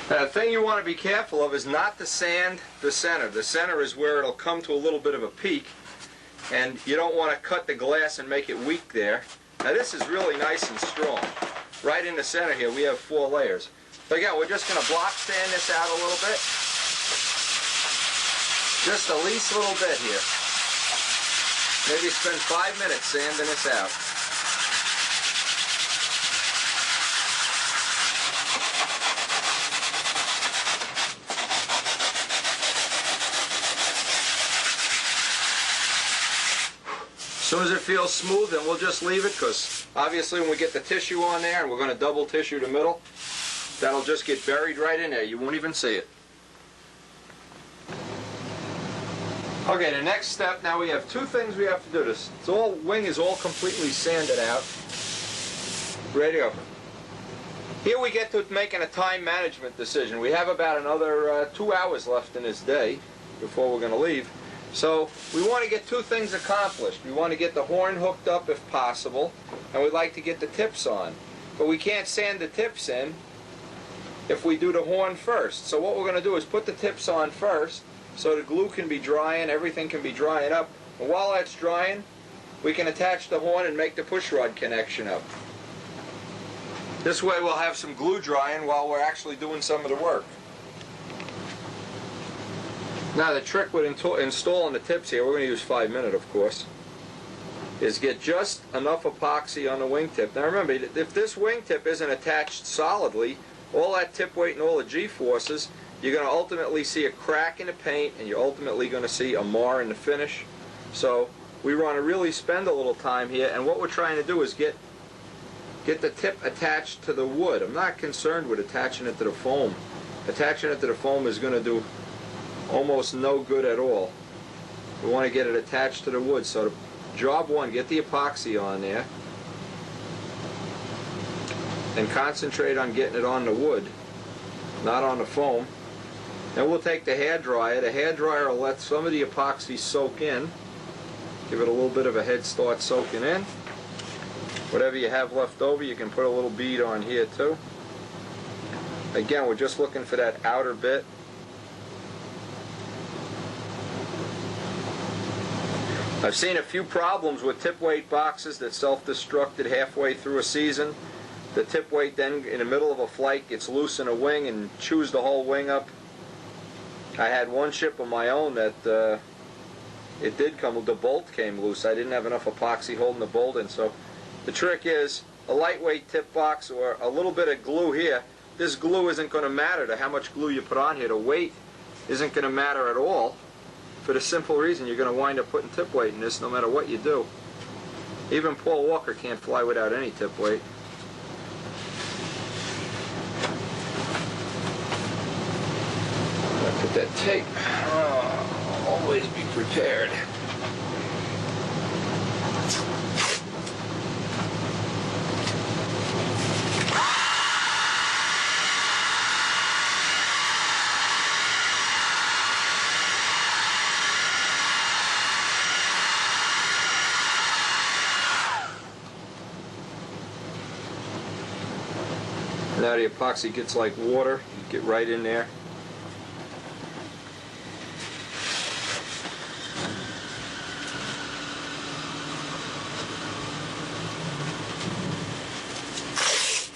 Now, the thing you want to be careful of is not to sand the center. The center is where it'll come to a little bit of a peak, and you don't want to cut the glass and make it weak there. Now this is really nice and strong. Right in the center here we have 4 layers. So again, we're just going to block sand this out a little bit. Just the least little bit here. Maybe spend 5 minutes sanding this out. As soon as it feels smooth, then we'll just leave it, because obviously when we get the tissue on there, and we're going to double tissue the middle, that'll just get buried right in there. You won't even see it. Okay, the next step, now we have 2 things we have to do. This wing is all completely sanded out. Ready to go. Here we get to making a time management decision. We have about another 2 hours left in this day before we're going to leave. So we want to get 2 things accomplished. We want to get the horn hooked up if possible, and we'd like to get the tips on. But we can't sand the tips in if we do the horn first. So what we're going to do is put the tips on first so the glue can be drying, everything can be drying up. And while that's drying, we can attach the horn and make the push rod connection up. This way we'll have some glue drying while we're actually doing some of the work. Now the trick with installing the tips here, we're going to use 5-minute of course, is get just enough epoxy on the wingtip. Now remember, if this wingtip isn't attached solidly, all that tip weight and all the G-forces, you're going to ultimately see a crack in the paint, and you're ultimately going to see a mar in the finish. So we want to really spend a little time here, and what we're trying to do is get the tip attached to the wood. I'm not concerned with attaching it to the foam. Attaching it to the foam is going to do almost no good at all. We want to get it attached to the wood. So job one, get the epoxy on there and concentrate on getting it on the wood, not on the foam. Then we'll take the hairdryer. The hairdryer will let some of the epoxy soak in. Give it a little bit of a head start soaking in. Whatever you have left over, you can put a little bead on here too. Again, we're just looking for that outer bit. I've seen a few problems with tip weight boxes that self-destructed halfway through a season. The tip weight then, in the middle of a flight, gets loose in a wing and chews the whole wing up. I had one ship of my own that it did come, the bolt came loose. I didn't have enough epoxy holding the bolt in. So the trick is a lightweight tip box or a little bit of glue here. This glue isn't going to matter to how much glue you put on here. The weight isn't going to matter at all, for the simple reason you're going to wind up putting tip weight in this no matter what you do. Even Paul Walker can't fly without any tip weight. Put that tape. Always be prepared. Now the epoxy gets like water. You get right in there.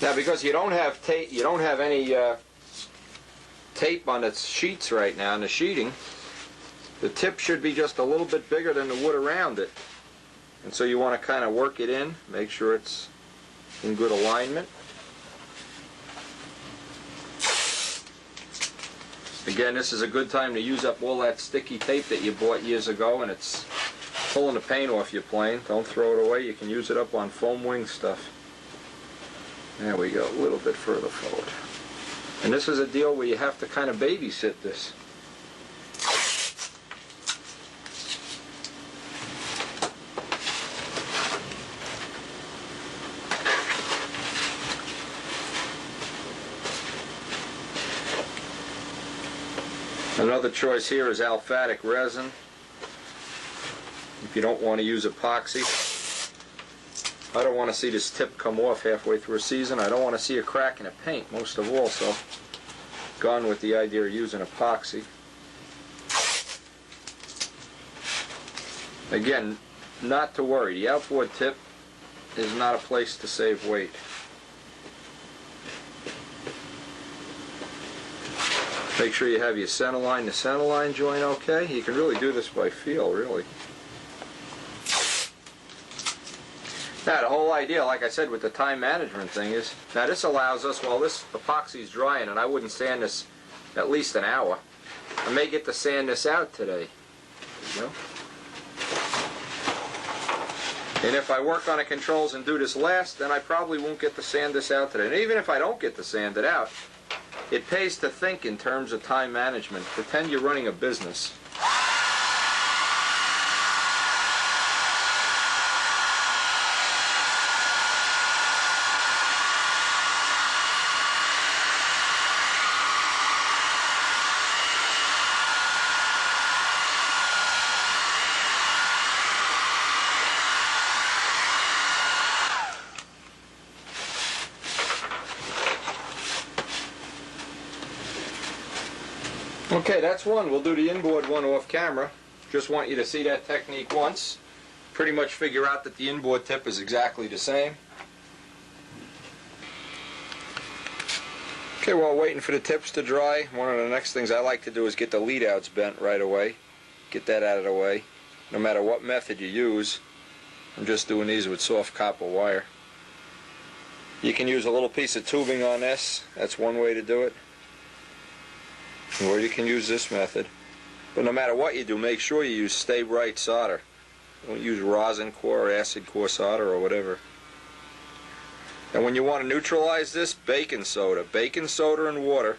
Now, because you don't have tape, you don't have any tape on its sheets right now, on the sheeting, the tip should be just a little bit bigger than the wood around it. And so you want to kind of work it in, make sure it's in good alignment. Again, this is a good time to use up all that sticky tape that you bought years ago, and it's pulling the paint off your plane. Don't throw it away. You can use it up on foam wing stuff. There we go, a little bit further forward. And this is a deal where you have to kind of babysit this. Another choice here is alphatic resin. If you don't want to use epoxy. I don't want to see this tip come off halfway through a season. I don't want to see a crack in the paint most of all, so gone with the idea of using epoxy. Again, not to worry. The outboard tip is not a place to save weight. Make sure you have your center line to center line joint okay. You can really do this by feel, really. Now, the whole idea, like I said, with the time management thing is, now this allows us, while this epoxy is drying, and I wouldn't sand this at least an hour, I may get to sand this out today. You know? And if I work on the controls and do this last, then I probably won't get to sand this out today. And even if I don't get to sand it out, it pays to think in terms of time management. Pretend you're running a business. Okay, that's one. We'll do the inboard one off camera. Just want you to see that technique once. Pretty much figure out that the inboard tip is exactly the same. Okay, while waiting for the tips to dry, one of the next things I like to do is get the lead outs bent right away. Get that out of the way. No matter what method you use, I'm just doing these with soft copper wire. You can use a little piece of tubing on this. That's one way to do it. Or you can use this method. But no matter what you do, make sure you use stay bright solder. Don't use rosin core or acid core solder or whatever. And when you want to neutralize this, baking soda. Baking soda and water.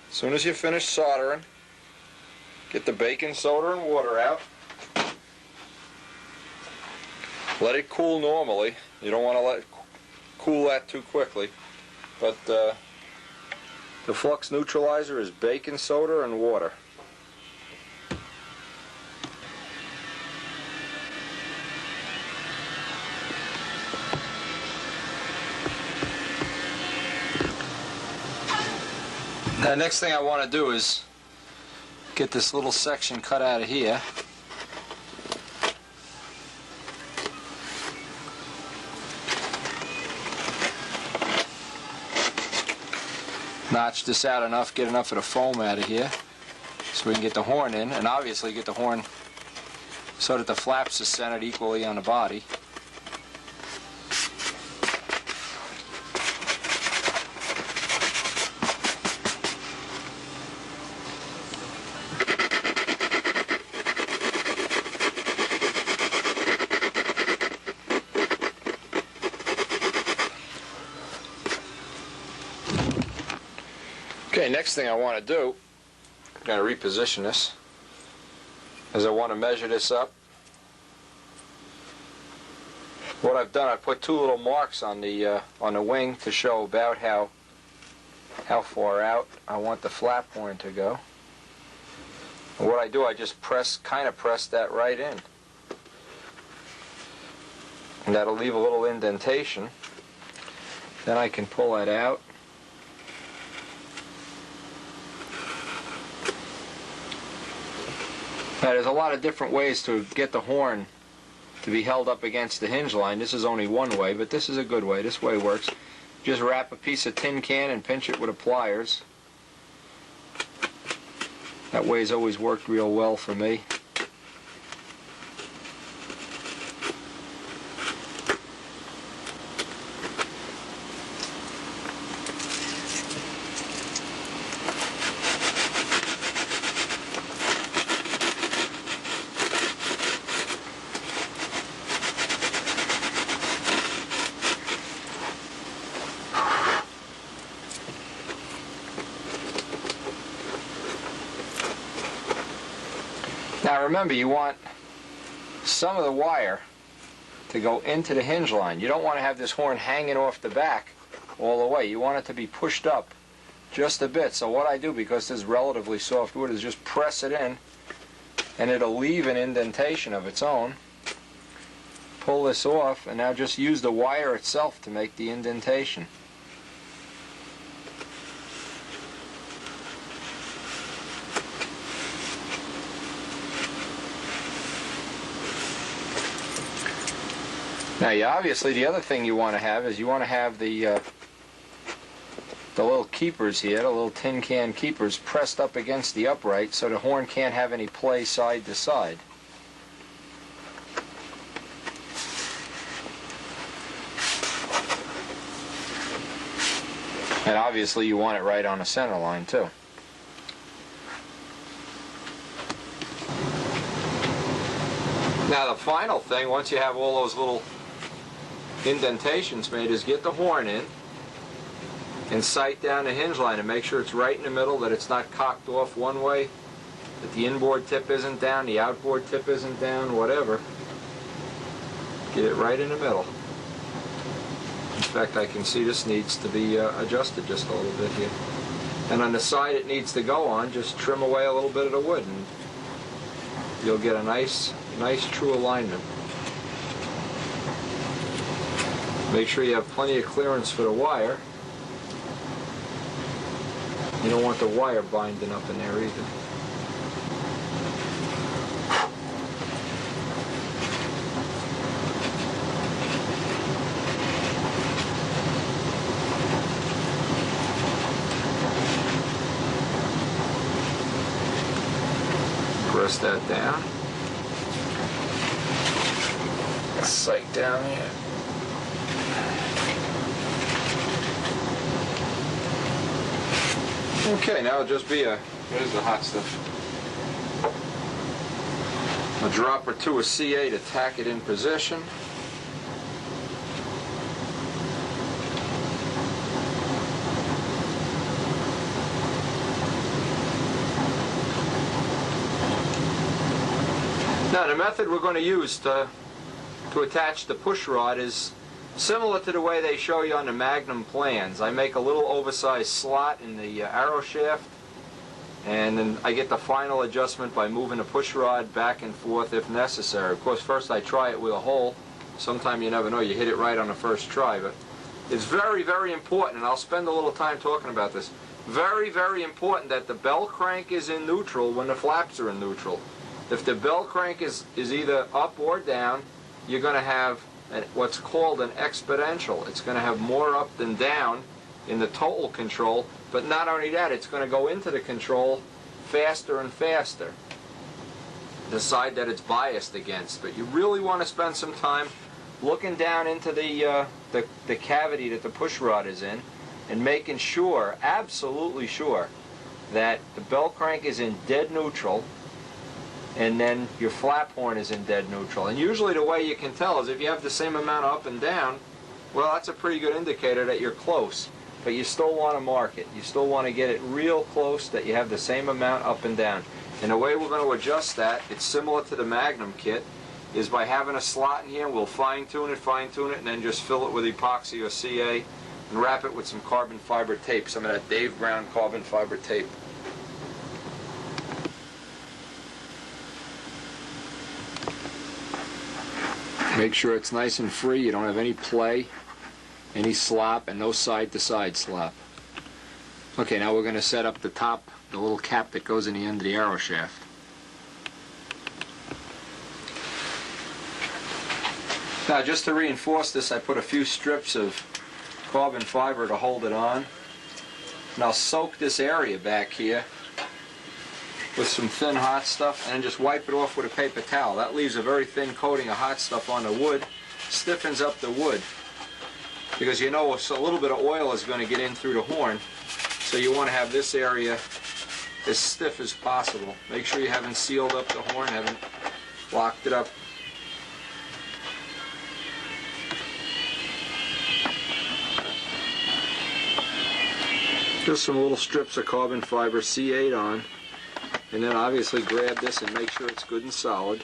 As soon as you finish soldering, get the baking soda and water out. Let it cool normally. You don't want to let it cool that too quickly. But the flux neutralizer is baking soda and water. The next thing I want to do is get this little section cut out of here. Notch this out enough, get enough of the foam out of here so we can get the horn in, and obviously get the horn so that the flaps are centered equally on the body. Okay, next thing I want to do, I'm going to reposition this, is I want to measure this up. What I've done, I put two little marks on the wing to show about how far out I want the flap horn to go. And what I do, I just kind of press that right in. And that'll leave a little indentation. Then I can pull that out. Now, there's a lot of different ways to get the horn to be held up against the hinge line. This is only one way, but this is a good way. This way works. Just wrap a piece of tin can and pinch it with a pliers. That way's always worked real well for me. Now remember, you want some of the wire to go into the hinge line. You don't want to have this horn hanging off the back all the way. You want it to be pushed up just a bit. So what I do, because this is relatively soft wood, is just press it in, and it'll leave an indentation of its own. Pull this off, and now just use the wire itself to make the indentation. Now, obviously, the other thing you want to have is you want to have the little keepers here, the little tin can keepers, pressed up against the upright so the horn can't have any play side to side. And obviously, you want it right on the center line, too. Now, the final thing, once you have all those little indentations made, is get the horn in and sight down the hinge line and make sure it's right in the middle, that it's not cocked off one way, that the inboard tip isn't down, the outboard tip isn't down, whatever. Get it right in the middle. In fact, I can see this needs to be adjusted just a little bit here. And on the side it needs to go on, just trim away a little bit of the wood and you'll get a nice true alignment. Make sure you have plenty of clearance for the wire. You don't want the wire binding up in there either. Press that down. Sight down here. Okay, now it'll just be here's the hot stuff. A drop or two of CA to tack it in position. Now the method we're going to use to attach the push rod is similar to the way they show you on the Magnum plans. I make a little oversized slot in the arrow shaft, and then I get the final adjustment by moving the push rod back and forth if necessary. Of course, first I try it with a hole. Sometime you never know, you hit it right on the first try, but it's very, very important, and I'll spend a little time talking about this. Very, very important that the bell crank is in neutral when the flaps are in neutral. If the bell crank is either up or down, you're going to have what's called an exponential. It's going to have more up than down in the total control, but not only that, it's going to go into the control faster and faster, the side that it's biased against. But you really want to spend some time looking down into the cavity that the push rod is in and making sure, absolutely sure, that the bell crank is in dead neutral, and then your flap horn is in dead neutral. And usually the way you can tell is if you have the same amount of up and down, well, that's a pretty good indicator that you're close. But you still want to mark it. You still want to get it real close that you have the same amount up and down. And the way we're going to adjust that, it's similar to the Magnum kit, is by having a slot in here. We'll fine-tune it, and then just fill it with epoxy or CA and wrap it with some carbon fiber tape, some of that Dave Brown carbon fiber tape. Make sure it's nice and free. You don't have any play, any slop, and no side-to-side slop. Okay, now we're going to set up the top, the little cap that goes in the end of the arrow shaft. Now, just to reinforce this, I put a few strips of carbon fiber to hold it on. And I'll soak this area back here with some thin hot stuff, and then just wipe it off with a paper towel. That leaves a very thin coating of hot stuff on the wood, stiffens up the wood, because you know a little bit of oil is going to get in through the horn, so you want to have this area as stiff as possible. Make sure you haven't sealed up the horn, haven't locked it up. Just some little strips of carbon fiber C8 on. And then obviously grab this and make sure it's good and solid.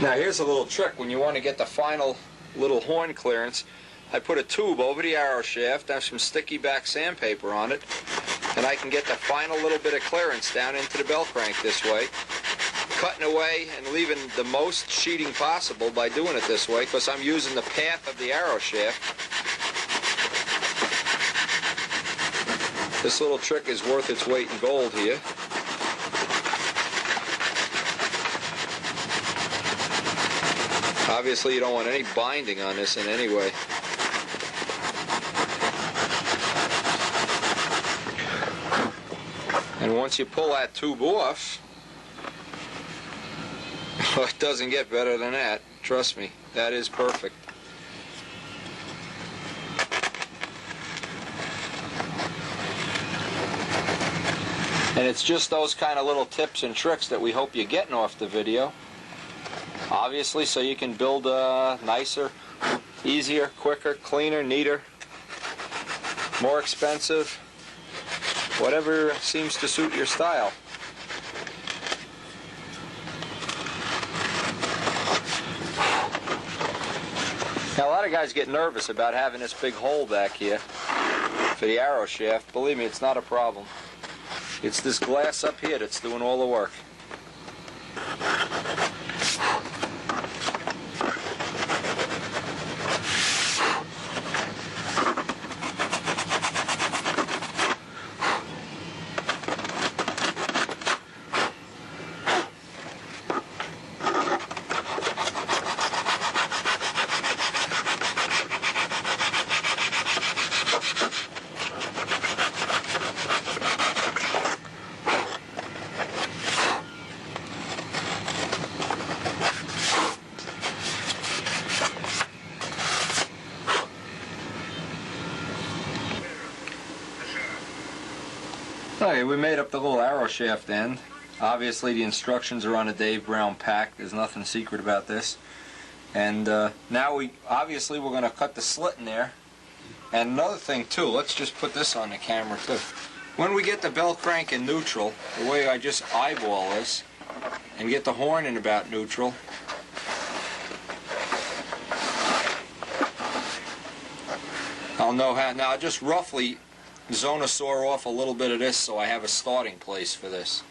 Now here's a little trick when you want to get the final little horn clearance. I put a tube over the arrow shaft, have some sticky back sandpaper on it, and I can get the final little bit of clearance down into the bell crank this way, cutting away and leaving the most sheeting possible by doing it this way, because I'm using the path of the arrow shaft. This little trick is worth its weight in gold here. Obviously you don't want any binding on this in any way. And once you pull that tube off, it doesn't get better than that. Trust me, that is perfect. And it's just those kind of little tips and tricks that we hope you're getting off the video. Obviously, so you can build nicer, easier, quicker, cleaner, neater, more expensive, whatever seems to suit your style. Now, a lot of guys get nervous about having this big hole back here for the arrow shaft. Believe me, it's not a problem. It's this glass up here that's doing all the work. Okay, we made up the little arrow shaft end. Obviously the instructions are on a Dave Brown pack. There's nothing secret about this. And now we're going to cut the slit in there. And another thing too, let's just put this on the camera too. When we get the bell crank in neutral, the way I just eyeball this and get the horn in about neutral, I'll know how. Now I'll just roughly zonosaur off a little bit of this so I have a starting place for this.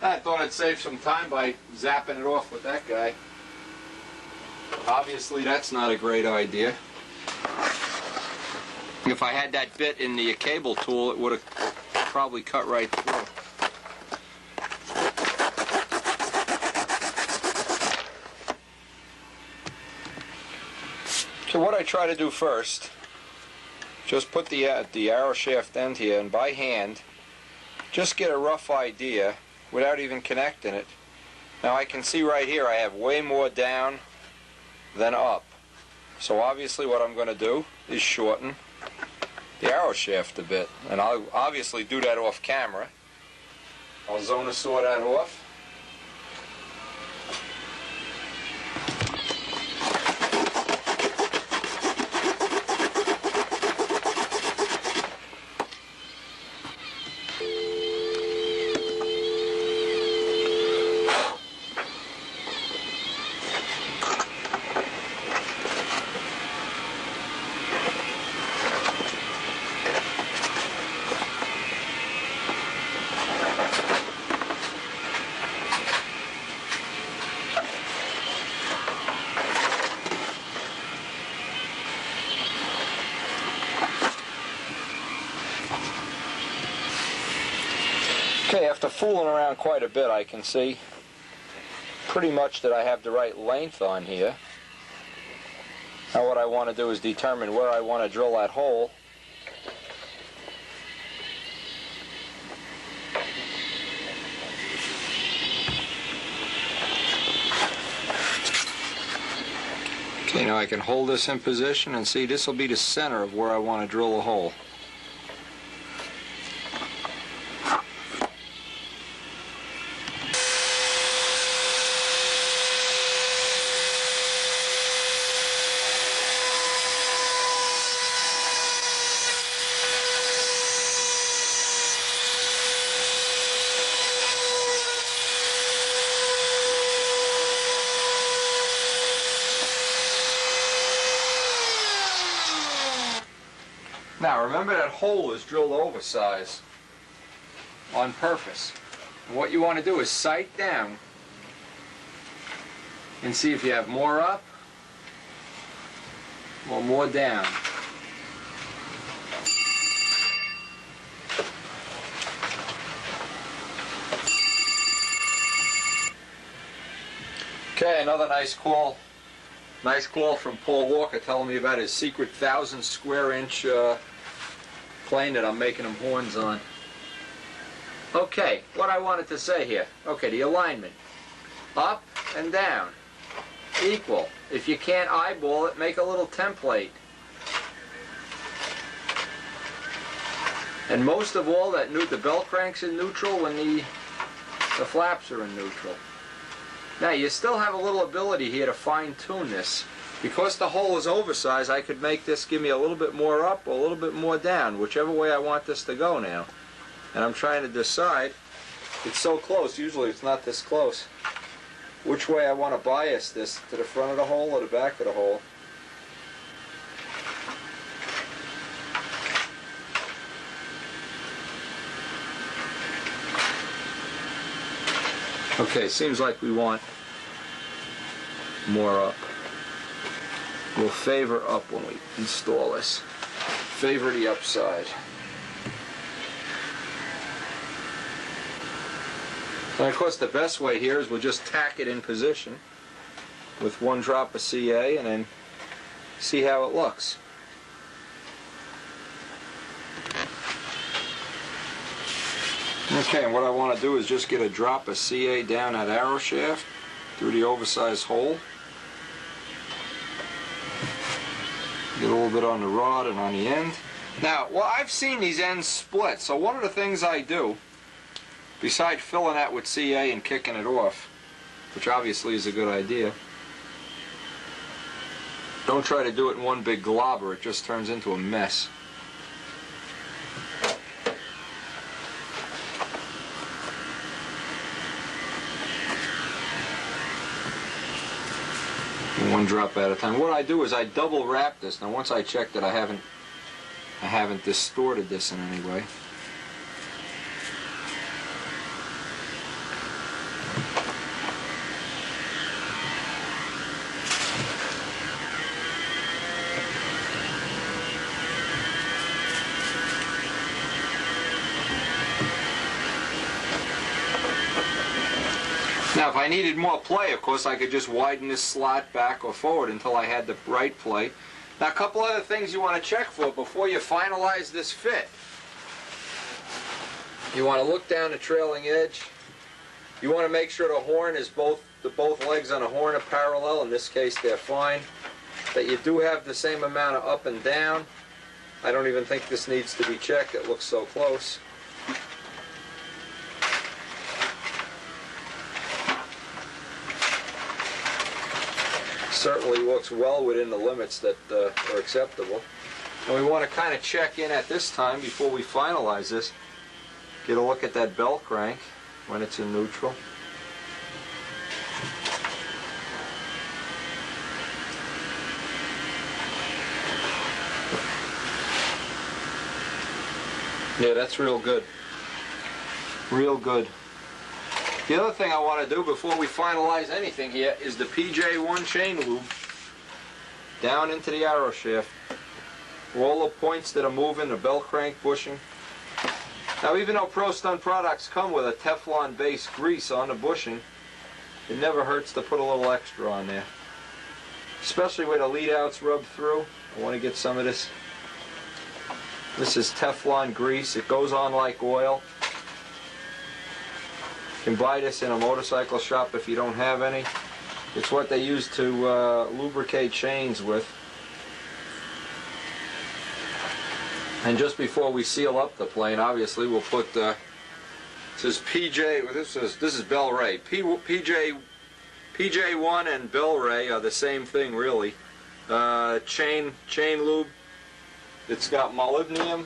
I thought I'd save some time by zapping it off with that guy. Obviously that's not a great idea. If I had that bit in the cable tool, it would have probably cut right through. So what I try to do first, just put the arrow shaft end here, and by hand, just get a rough idea without even connecting it. Now I can see right here I have way more down than up. So obviously what I'm going to do is shorten the arrow shaft a bit. And I'll obviously do that off camera. I'll zonosaur that off. Okay, after fooling around quite a bit, I can see pretty much that I have the right length on here. Now what I want to do is determine where I want to drill that hole. Okay, now I can hold this in position and see this will be the center of where I want to drill a hole. Now remember that hole is drilled oversized on purpose. And what you want to do is sight down and see if you have more up or more down. Okay, another nice call. Nice call from Paul Walker telling me about his secret 1,000 square inch plane that I'm making him horns on. Okay, what I wanted to say here. Okay, the alignment. Up and down. Equal. If you can't eyeball it, make a little template. And most of all, the bell crank's in neutral when the flaps are in neutral. Now you still have a little ability here to fine-tune this. Because the hole is oversized, I could make this give me a little bit more up or a little bit more down, whichever way I want this to go now. And I'm trying to decide, it's so close, usually it's not this close, which way I want to bias this, to the front of the hole or the back of the hole. Okay, seems like we want more up. We'll favor up when we install this. Favor the upside. And of course the best way here is we'll just tack it in position with 1 drop of CA and then see how it looks. Okay, and what I want to do is just get a drop of CA down that arrow shaft through the oversized hole. Get a little bit on the rod and on the end. Now, well, I've seen these ends split, so one of the things I do, besides filling that with CA and kicking it off, which obviously is a good idea, don't try to do it in one big glob or it just turns into a mess. One drop at a time. What I do is I double wrap this. Now once I check that I haven't distorted this in any way. Now if I needed more play, of course, I could just widen this slot back or forward until I had the right play. Now a couple other things you want to check for before you finalize this fit. You want to look down the trailing edge. You want to make sure the horn is both legs on the horn are parallel. In this case they're fine. That you do have the same amount of up and down. I don't even think this needs to be checked. It looks so close. Certainly works well within the limits that are acceptable. And we want to kind of check in at this time before we finalize this. Get a look at that bell crank when it's in neutral. Yeah, that's real good. Real good. The other thing I want to do before we finalize anything here is the PJ1 chain loop down into the arrow shaft. All the points that are moving, the bell crank bushing. Now even though Pro Stun products come with a Teflon based grease on the bushing, it never hurts to put a little extra on there. Especially where the lead outs rub through. I want to get some of this. This is Teflon grease. It goes on like oil. You can buy this in a motorcycle shop if you don't have any. It's what they use to lubricate chains with. And just before we seal up the plane, obviously we'll put this is PJ. This is Bel Ray. PJ1 and Bel Ray are the same thing really. Chain lube. It's got molybdenum.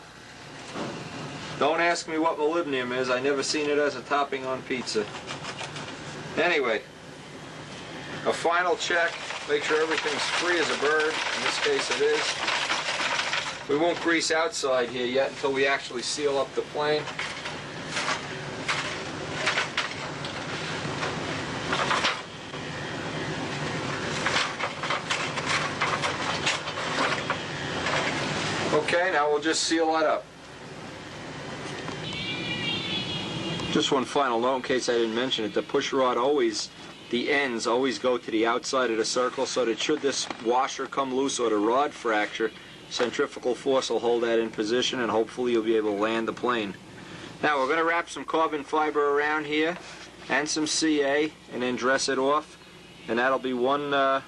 Don't ask me what molybdenum is. I never seen it as a topping on pizza. Anyway, a final check. Make sure everything's free as a bird. In this case it is. We won't grease outside here yet until we actually seal up the plane. Okay, now we'll just seal that up. Just one final note in case I didn't mention it. The push rod always, the ends always go to the outside of the circle so that should this washer come loose or the rod fracture, centrifugal force will hold that in position and hopefully you'll be able to land the plane. Now we're going to wrap some carbon fiber around here and some CA and then dress it off, and that'll be one of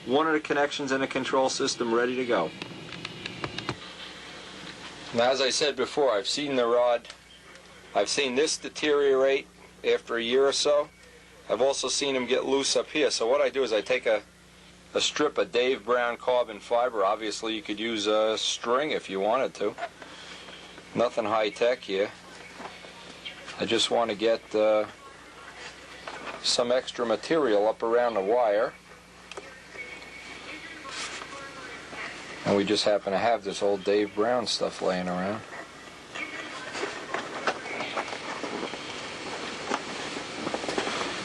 the connections in the control system ready to go. Now as I said before, I've seen the rod. I've seen this deteriorate after a year or so. I've also seen them get loose up here. So what I do is I take a strip of Dave Brown carbon fiber. Obviously you could use a string if you wanted to. Nothing high-tech here. I just want to get some extra material up around the wire. And we just happen to have this old Dave Brown stuff laying around.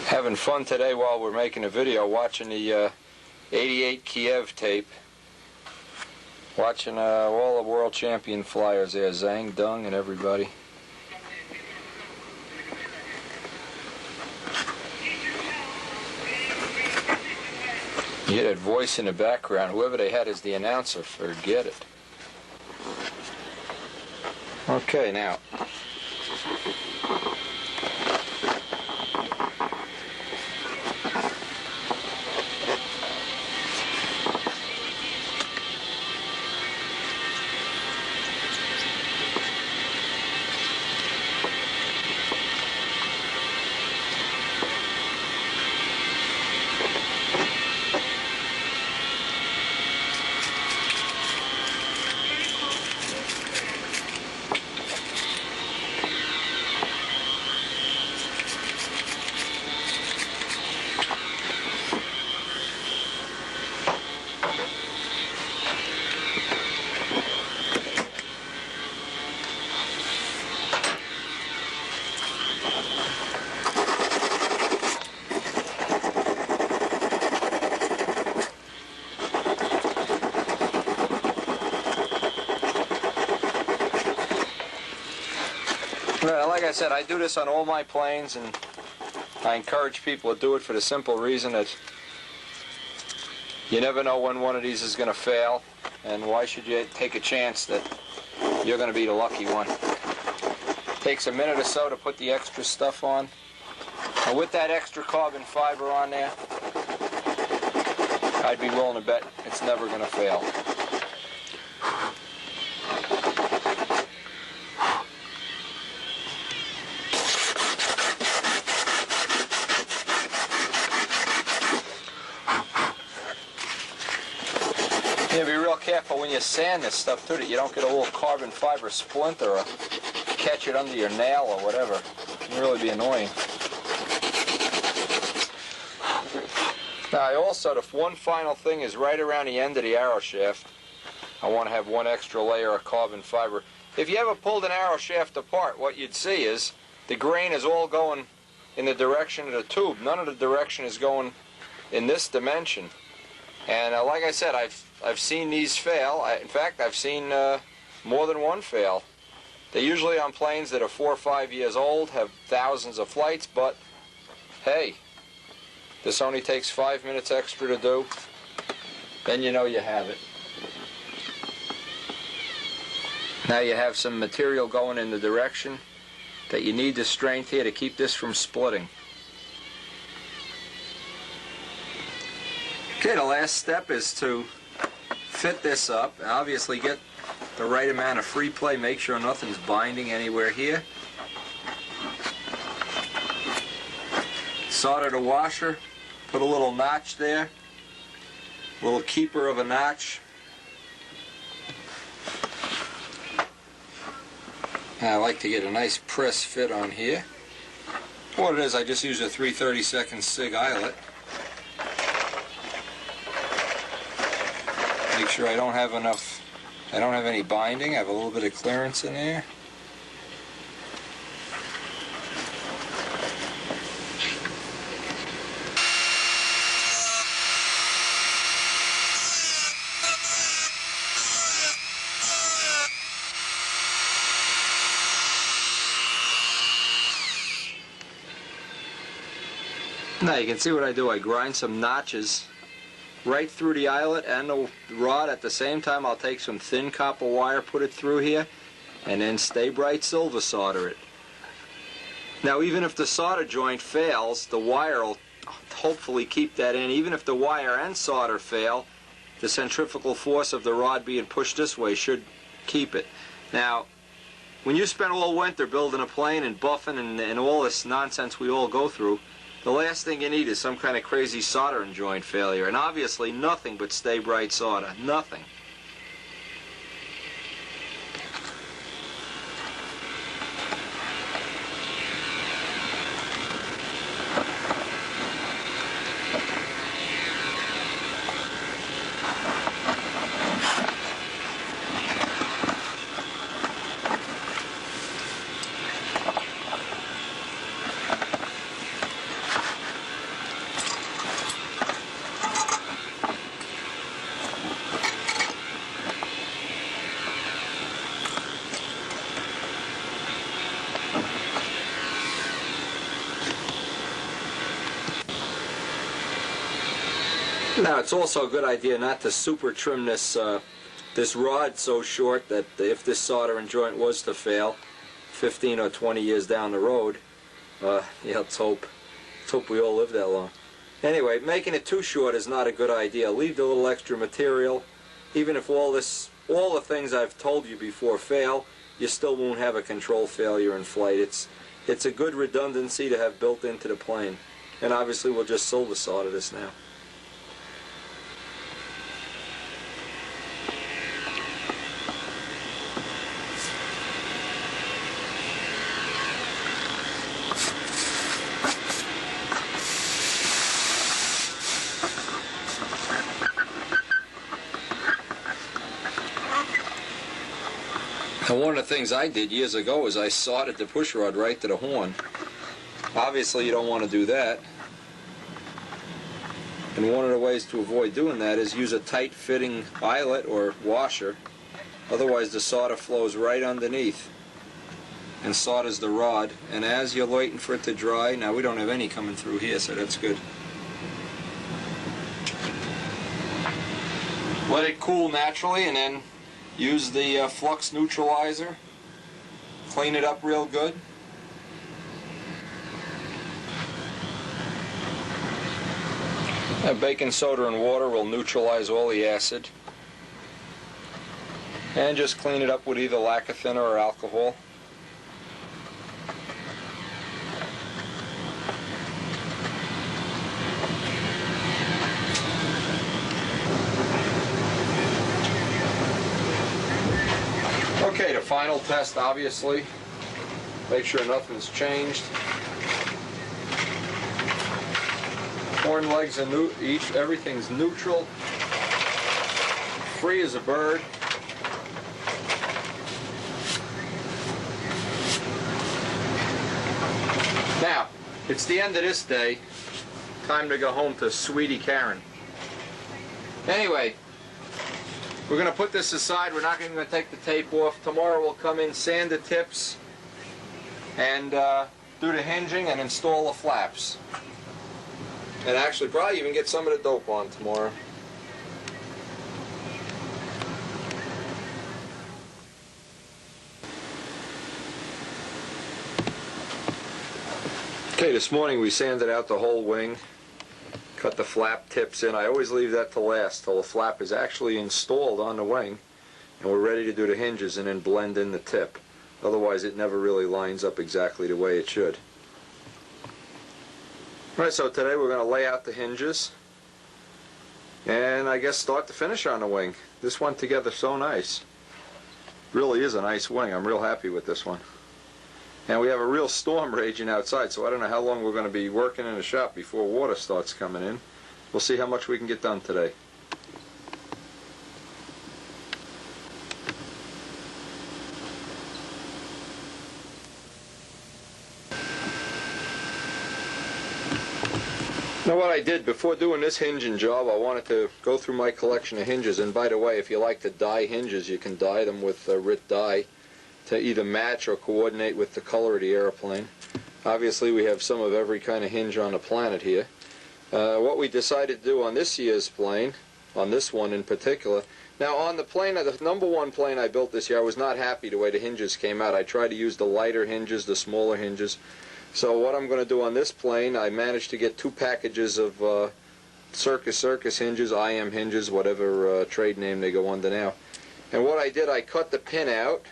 Having fun today while we're making a video, watching the 88 Kiev tape. Watching all the world champion flyers there, Zhang, Dung, and everybody. You hear that voice in the background. Whoever they had as the announcer, forget it. Okay, now. Well, like I said, I do this on all my planes, and I encourage people to do it for the simple reason that you never know when one of these is going to fail, and why should you take a chance that you're going to be the lucky one? Takes a minute or so to put the extra stuff on, and with that extra carbon fiber on there, I'd be willing to bet it's never going to fail. You have to be real careful when you sand this stuff too, that you don't get a little carbon fiber splinter or catch it under your nail or whatever. It can really be annoying. Now also, the one final thing is right around the end of the arrow shaft, I want to have one extra layer of carbon fiber. If you ever pulled an arrow shaft apart, what you'd see is the grain is all going in the direction of the tube. None of the direction is going in this dimension. And like I said, I've seen these fail. In fact, I've seen more than one fail. They're usually on planes that are 4 or 5 years old, have thousands of flights, but hey, this only takes 5 minutes extra to do. Then you know you have it. Now you have some material going in the direction that you need the strength here to keep this from splitting. Okay, the last step is to fit this up. Obviously get the right amount of free play. Make sure nothing's binding anywhere here. Solder the washer. Put a little notch there. A little keeper of a notch. I like to get a nice press fit on here. What it is, I just use a 3/32 SIG eyelet. Make sure I don't have any binding. I have a little bit of clearance in there. Now you can see what I do. I grind some notches right through the eyelet and the rod. At the same time, I'll take some thin copper wire, put it through here, and then Stay Bright silver solder it. Now, even if the solder joint fails, the wire will hopefully keep that in. Even if the wire and solder fail, the centrifugal force of the rod being pushed this way should keep it. Now, when you spend all winter building a plane and buffing and all this nonsense we all go through, the last thing you need is some kind of crazy soldering joint failure. And obviously nothing but Stay Bright solder. Nothing. Now, it's also a good idea not to super trim this this rod so short that if this soldering joint was to fail 15 or 20 years down the road, yeah, let's hope we all live that long. Anyway, making it too short is not a good idea. Leave the little extra material. Even if all the things I've told you before fail, you still won't have a control failure in flight. It's a good redundancy to have built into the plane. And obviously we'll just silver solder this now. And one of the things I did years ago is I soldered the push rod right to the horn. Obviously you don't want to do that. And one of the ways to avoid doing that is use a tight fitting eyelet or washer. Otherwise the solder flows right underneath and solders the rod. And as you're waiting for it to dry, now we don't have any coming through here, so that's good. Let it cool naturally and then use the flux neutralizer. Clean it up real good. Baking soda and water will neutralize all the acid. And just clean it up with either lacquer thinner or alcohol. Okay, the final test, obviously. Make sure nothing's changed. Horn legs are everything's neutral. Free as a bird. Now, it's the end of this day. Time to go home to Sweetie Karen. Anyway, we're going to put this aside. We're not even going to take the tape off. Tomorrow we'll come in, sand the tips, and do the hinging and install the flaps. And actually probably even get some of the dope on tomorrow. Okay, this morning we sanded out the whole wing. Cut the flap tips in. I always leave that to last till the flap is actually installed on the wing and we're ready to do the hinges and then blend in the tip. Otherwise it never really lines up exactly the way it should. Alright, so today we're going to lay out the hinges and I guess start to finish on the wing. This went together so nice. Really is a nice wing. I'm real happy with this one. And we have a real storm raging outside, so I don't know how long we're going to be working in the shop before water starts coming in. We'll see how much we can get done today. Now what I did before doing this hinging job, I wanted to go through my collection of hinges. And by the way, if you like to dye hinges, you can dye them with RIT dye to either match or coordinate with the color of the airplane. Obviously we have some of every kind of hinge on the planet here. What we decided to do on this year's plane, on this one in particular, now on the plane, the #1 plane I built this year, I was not happy the way the hinges came out. I tried to use the lighter hinges, the smaller hinges. So what I'm going to do on this plane, I managed to get 2 packages of Circus hinges, IM hinges, whatever trade name they go under now. And what I did, I cut the pin out,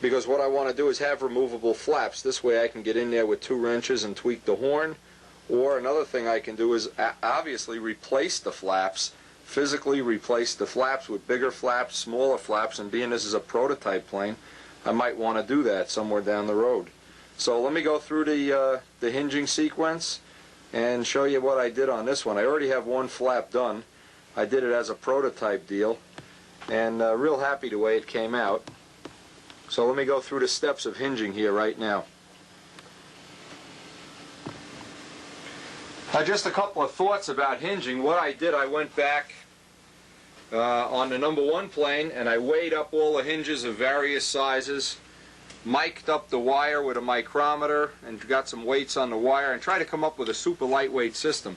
because what I want to do is have removable flaps. This way I can get in there with 2 wrenches and tweak the horn. Or another thing I can do is obviously replace the flaps, physically replace the flaps with bigger flaps, smaller flaps, and being this is a prototype plane, I might want to do that somewhere down the road. So let me go through the hinging sequence and show you what I did on this one. I already have 1 flap done. I did it as a prototype deal, and real happy the way it came out. So let me go through the steps of hinging here right now. Just a couple of thoughts about hinging. What I did, I went back on the #1 plane and I weighed up all the hinges of various sizes, mic'd up the wire with a micrometer and got some weights on the wire and tried to come up with a super lightweight system.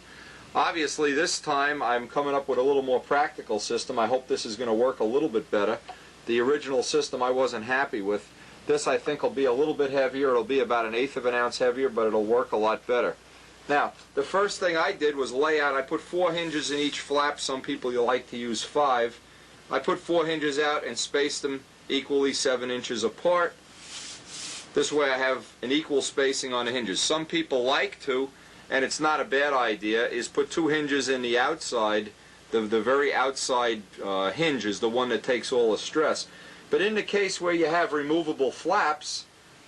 Obviously this time I'm coming up with a little more practical system. I hope this is going to work a little bit better. The original system I wasn't happy with. This I think will be a little bit heavier. It'll be about 1/8 of an ounce heavier, but it'll work a lot better. Now, the first thing I did was lay out, I put 4 hinges in each flap. Some people you like to use 5. I put 4 hinges out and spaced them equally 7 inches apart. This way I have an equal spacing on the hinges. Some people like to, and it's not a bad idea, is put 2 hinges in the outside. The very outside hinge is the one that takes all the stress. But in the case where you have removable flaps,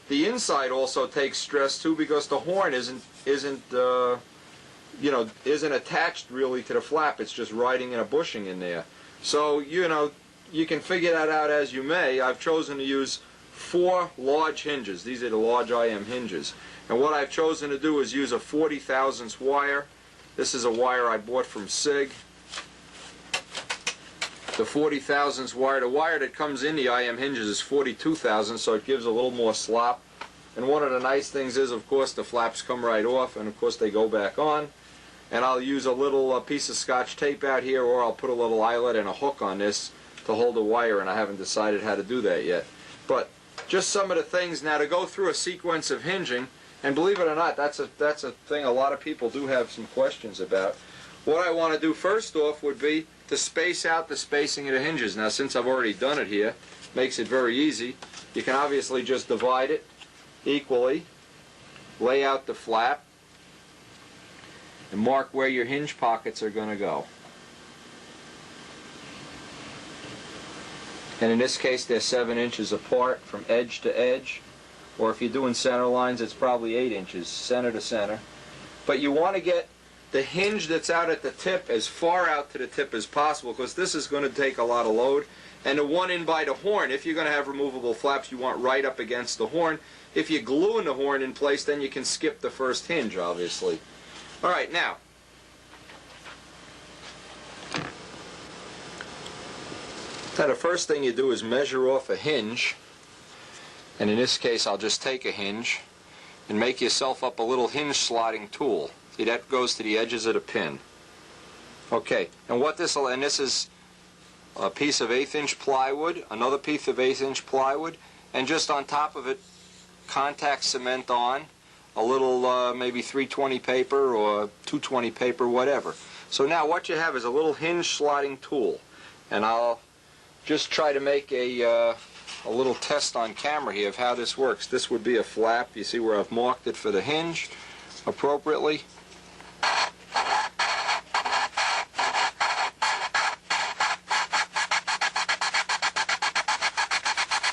the inside also takes stress too, because the horn isn't attached really to the flap. It's just riding in a bushing in there. So you can figure that out as you may. I've chosen to use 4 large hinges. These are the large IM hinges. And what I've chosen to do is use a 40 thousandths wire. This is a wire I bought from SIG. The 40 thousandths wire, the wire that comes in the IM hinges is 42 thousandths, so it gives a little more slop. And one of the nice things is, of course, the flaps come right off, and of course they go back on. And I'll use a little piece of Scotch tape out here, or I'll put a little eyelet and a hook on this to hold the wire, and I haven't decided how to do that yet. But just some of the things now to go through a sequence of hinging, and believe it or not, that's a thing a lot of people do have some questions about. What I want to do first off would be to space out the spacing of the hinges. Now, since I've already done it here, makes it very easy. You can obviously just divide it equally, lay out the flap, and mark where your hinge pockets are going to go. And in this case, they're 7 inches apart from edge to edge. Or if you're doing center lines, it's probably 8 inches, center to center. But you want to get the hinge that's out at the tip as far out to the tip as possible, because this is going to take a lot of load. And the one in by the horn, if you're going to have removable flaps, you want right up against the horn. If you're gluing the horn in place, then you can skip the first hinge, obviously. All right, now, the first thing you do is measure off a hinge. And in this case, I'll just take a hinge and make yourself up a little hinge slotting tool. See, that goes to the edges of the pin. Okay, and what this will, and this is a piece of 1/8 inch plywood, another piece of 1/8 inch plywood, and just on top of it, contact cement on, a little maybe 320 paper or 220 paper, whatever. So now what you have is a little hinge slotting tool, and I'll just try to make a little test on camera here of how this works. This would be a flap. You see where I've marked it for the hinge appropriately.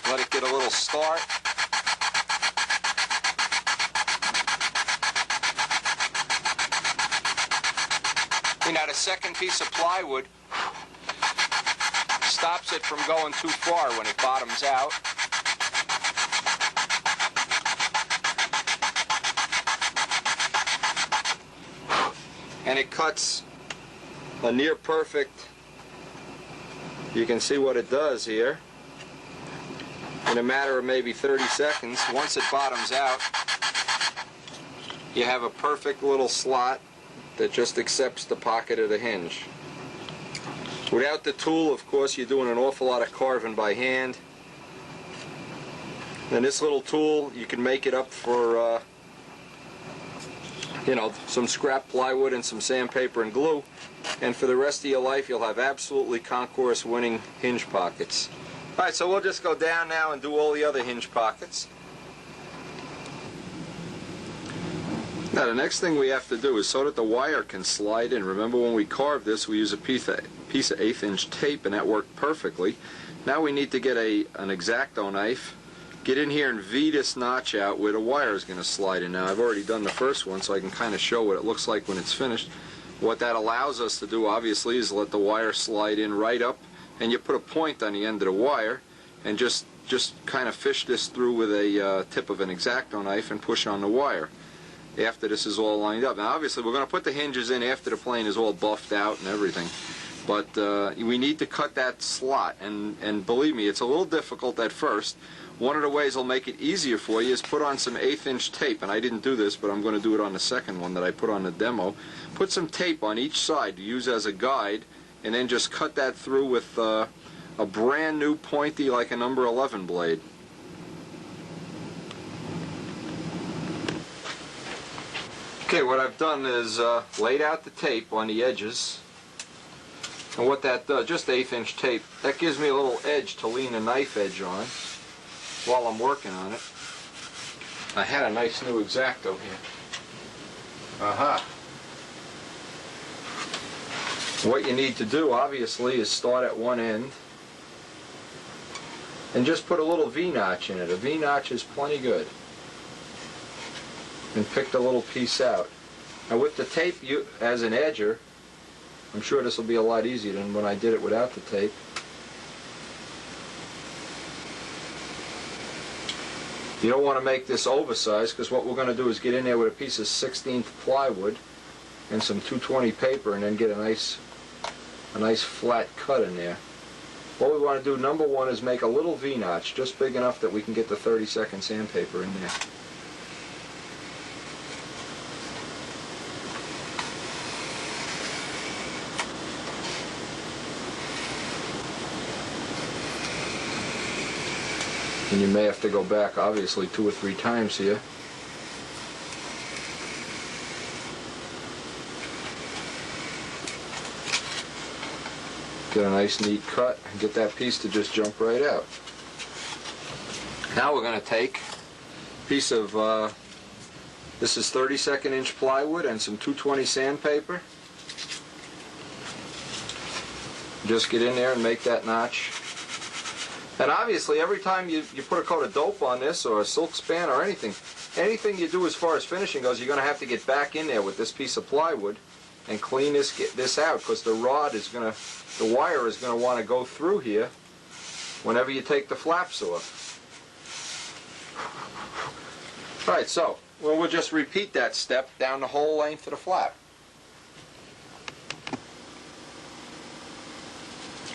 Let it get a little start. Now the second piece of plywood stops it from going too far when it bottoms out. And it cuts a near perfect, you can see what it does here, in a matter of maybe 30 seconds. Once it bottoms out, you have a perfect little slot that just accepts the pocket of the hinge. Without the tool, of course, you're doing an awful lot of carving by hand. And this little tool, you can make it up for, some scrap plywood and some sandpaper and glue. And for the rest of your life, you'll have absolutely concourse-winning hinge pockets. All right, so we'll just go down now and do all the other hinge pockets. Now the next thing we have to do is so that the wire can slide in. Remember when we carved this, we used a piece of 1/8 inch tape, and that worked perfectly. Now we need to get an X-Acto knife, get in here and V this notch out where the wire is going to slide in. Now I've already done the first one, so I can kind of show what it looks like when it's finished. What that allows us to do, obviously, is let the wire slide in right up, and you put a point on the end of the wire, and just kind of fish this through with a tip of an X-Acto knife and push on the wire after this is all lined up. Now obviously we're going to put the hinges in after the plane is all buffed out and everything. But we need to cut that slot, and believe me, it's a little difficult at first. One of the ways will make it easier for you is put on some 1/8" tape, and I didn't do this, but I'm going to do it on the second one that I put on the demo. Put some tape on each side to use as a guide, and then just cut that through with a brand new pointy, like a number 11 blade. Okay, what I've done is laid out the tape on the edges. And what that does, just 1/8" tape, that gives me a little edge to lean the knife edge on while I'm working on it. I had a nice new X-Acto here. Aha. What you need to do, obviously, is start at one end and just put a little V-notch in it. A V-notch is plenty good. And pick the little piece out. Now with the tape as an edger, I'm sure this will be a lot easier than when I did it without the tape. You don't want to make this oversized, because what we're going to do is get in there with a piece of 16th plywood and some 220 paper, and then get a nice flat cut in there. What we want to do, number one, is make a little V-notch, just big enough that we can get the 30-second sandpaper in there. And you may have to go back, obviously, 2 or 3 times here. Get a nice neat cut and get that piece to just jump right out. Now we're going to take a piece of, this is 32nd inch plywood and some 220 sandpaper. Just get in there and make that notch. And obviously, every time you put a coat of dope on this, or a silk span, or anything you do as far as finishing goes, you're going to have to get back in there with this piece of plywood and clean this out, because the wire is going to want to go through here whenever you take the flaps off. All right, so we'll just repeat that step down the whole length of the flap.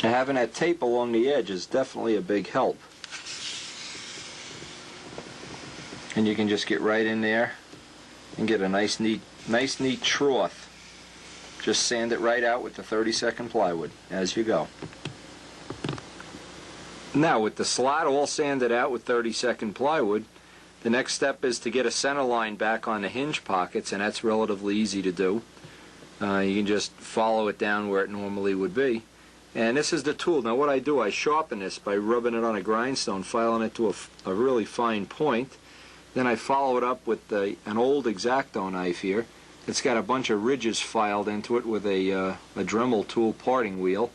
Having that tape along the edge is definitely a big help. And you can just get right in there and get a nice neat trough. Just sand it right out with the 32nd plywood as you go. Now with the slot all sanded out with 32nd plywood, the next step is to get a center line back on the hinge pockets, and that's relatively easy to do. You can just follow it down where it normally would be. And this is the tool. Now what I do, I sharpen this by rubbing it on a grindstone, filing it to a really fine point. Then I follow it up with an old X-Acto knife here. It's got a bunch of ridges filed into it with a Dremel tool parting wheel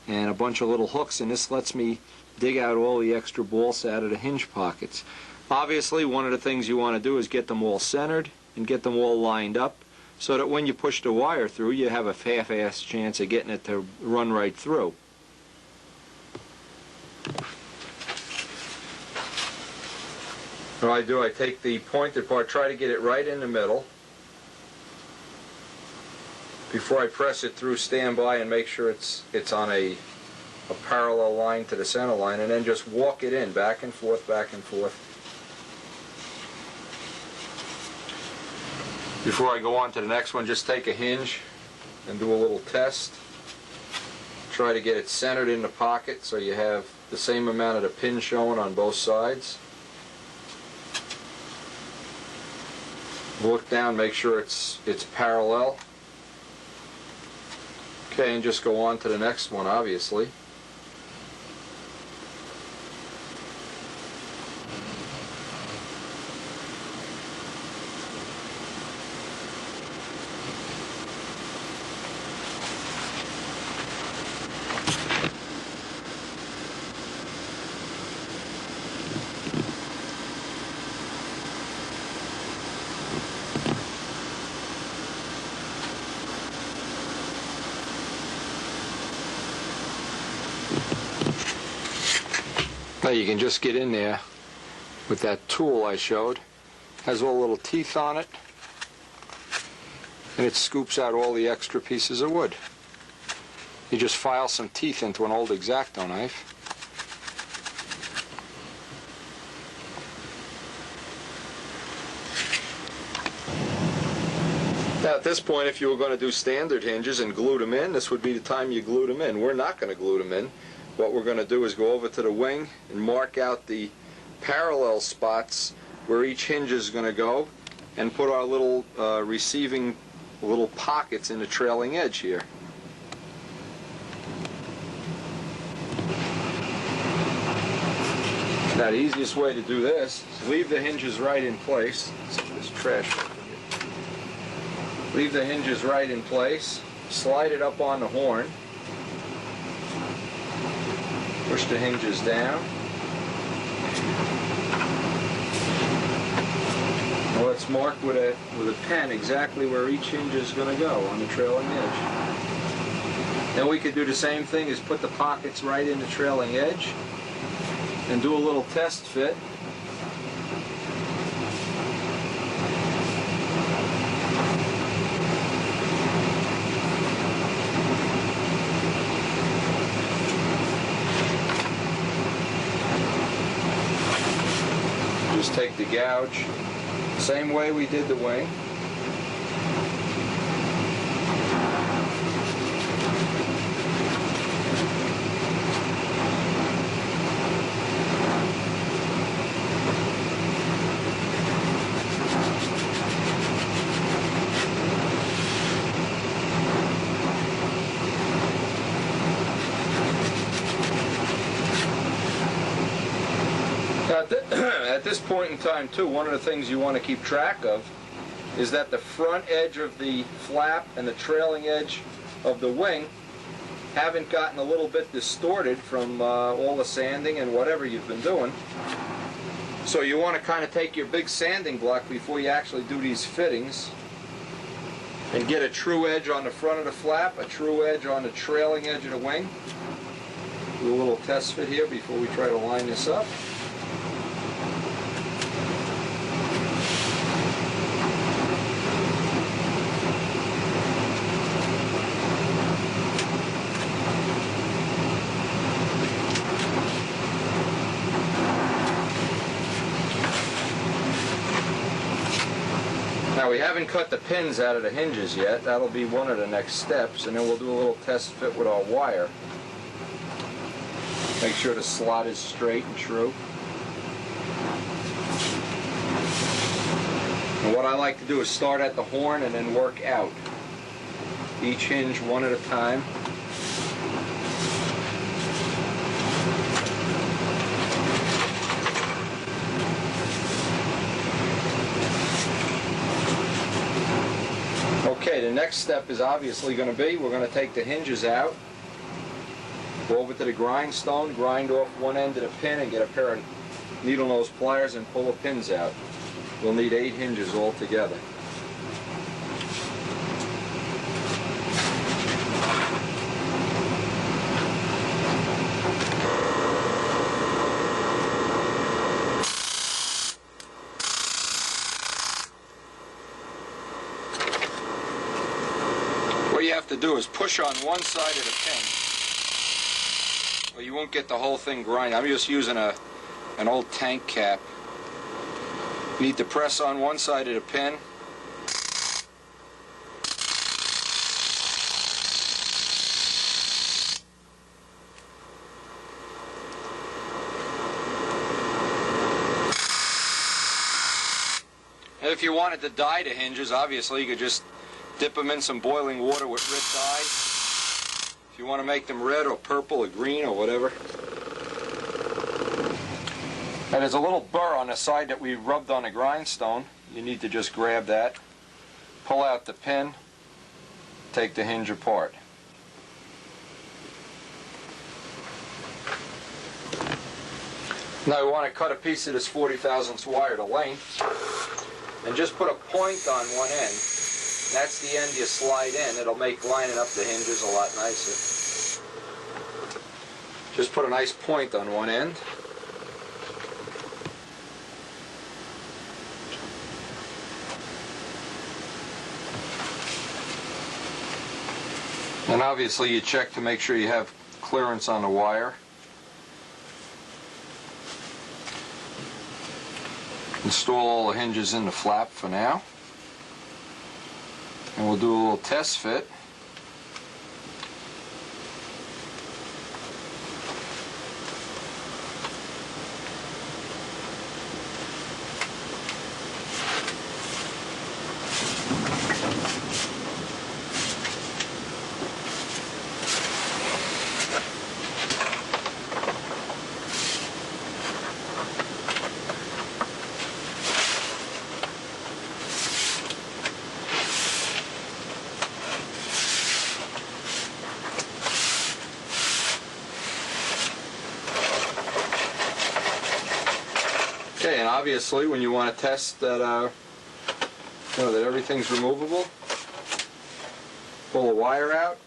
and a bunch of little hooks, and this lets me dig out all the extra balls out of the hinge pockets. Obviously, one of the things you want to do is get them all centered and get them all lined up, so that when you push the wire through, you have a half-assed chance of getting it to run right through. What I do, I take the pointed part, try to get it right in the middle. Before I press it through, stand by and make sure it's on a parallel line to the center line, and then just walk it in, back and forth, back and forth. Before I go on to the next one, just take a hinge and do a little test. Try to get it centered in the pocket so you have the same amount of the pin showing on both sides. Look down, make sure it's parallel. Okay, and just go on to the next one, obviously. Now you can just get in there with that tool I showed. Has all little teeth on it, and it scoops out all the extra pieces of wood. You just file some teeth into an old X-Acto knife. Now at this point, if you were going to do standard hinges and glue them in, this would be the time you glued them in. We're not going to glue them in. What we're going to do is go over to the wing and mark out the parallel spots where each hinge is going to go and put our little receiving little pockets in the trailing edge here. Now the easiest way to do this is leave the hinges right in place. This trash. Leave the hinges right in place, slide it up on the horn, push the hinges down. Now let's mark with a pen exactly where each hinge is going to go on the trailing edge. Then we could do the same thing as put the pockets right in the trailing edge and do a little test fit. Just take the gouge, same way we did the wing. At this point in time, too, one of the things you want to keep track of is that the front edge of the flap and the trailing edge of the wing haven't gotten a little bit distorted from all the sanding and whatever you've been doing. So you want to kind of take your big sanding block before you actually do these fittings and get a true edge on the front of the flap, a true edge on the trailing edge of the wing. Do a little test fit here before we try to line this up. Now we haven't cut the pins out of the hinges yet. That'll be one of the next steps, and then we'll do a little test fit with our wire. Make sure the slot is straight and true. And what I like to do is start at the horn and then work out. Each hinge one at a time. Okay, the next step is obviously going to be, we're going to take the hinges out, go over to the grindstone, grind off one end of the pin and get a pair of needle nose pliers and pull the pins out. We'll need 8 hinges altogether. What you have to do is push on one side of the pin, or you won't get the whole thing grinded. I'm just using an old tank cap. You need to press on one side of the pin. And if you wanted to dye the hinges, obviously you could just dip them in some boiling water with red dye. If you want to make them red or purple or green or whatever. And there's a little burr on the side that we rubbed on the grindstone. You need to just grab that, pull out the pin, take the hinge apart. Now we want to cut a piece of this 40 thousandths wire to length and just put a point on one end. That's the end you slide in. It'll make lining up the hinges a lot nicer. Just put a nice point on one end. And obviously you check to make sure you have clearance on the wire. Install all the hinges in the flap for now. And we'll do a little test fit. Okay, and obviously when you want to test that, that everything's removable, pull the wire out.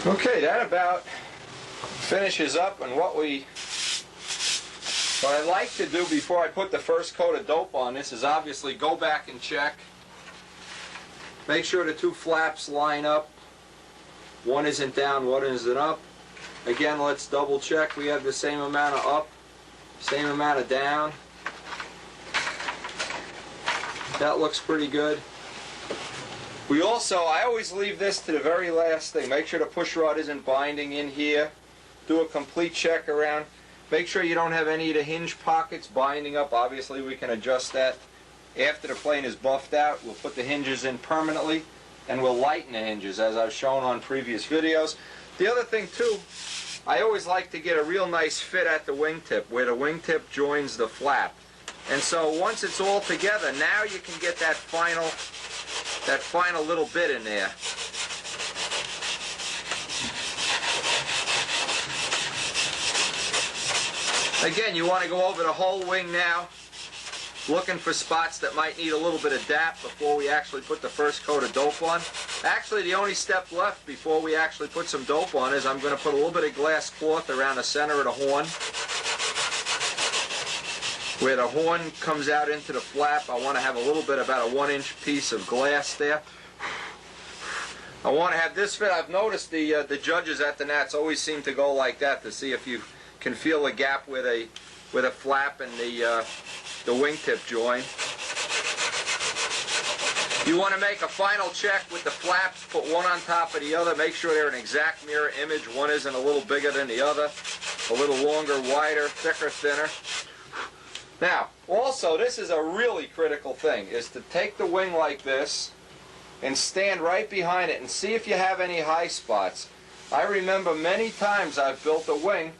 Okay, that about finishes up. And what I like to do before I put the first coat of dope on this is obviously go back and check. Make sure the two flaps line up. One isn't down, one isn't up. Again, let's double check. We have the same amount of up, same amount of down. That looks pretty good. I always leave this to the very last thing. Make sure the push rod isn't binding in here. Do a complete check around. Make sure you don't have any of the hinge pockets binding up. Obviously, we can adjust that. After the plane is buffed out, we'll put the hinges in permanently, and we'll lighten the hinges, as I've shown on previous videos. The other thing, too, I always like to get a real nice fit at the wingtip, where the wingtip joins the flap. And so once it's all together, now you can get that final little bit in there. Again, you want to go over the whole wing now, looking for spots that might need a little bit of DAP before we actually put the first coat of dope on. Actually, the only step left before we actually put some dope on is I'm going to put a little bit of glass cloth around the center of the horn. Where the horn comes out into the flap, I want to have a little bit, about a 1-inch piece of glass there. I want to have this fit. I've noticed the judges at the Nats always seem to go like that to see if you can feel the gap where the flap and the wingtip join. You want to make a final check with the flaps, put one on top of the other, make sure they're an exact mirror image. One isn't a little bigger than the other, a little longer, wider, thicker, thinner. Now, also, this is a really critical thing, is to take the wing like this and stand right behind it and see if you have any high spots. I remember many times I've built a wing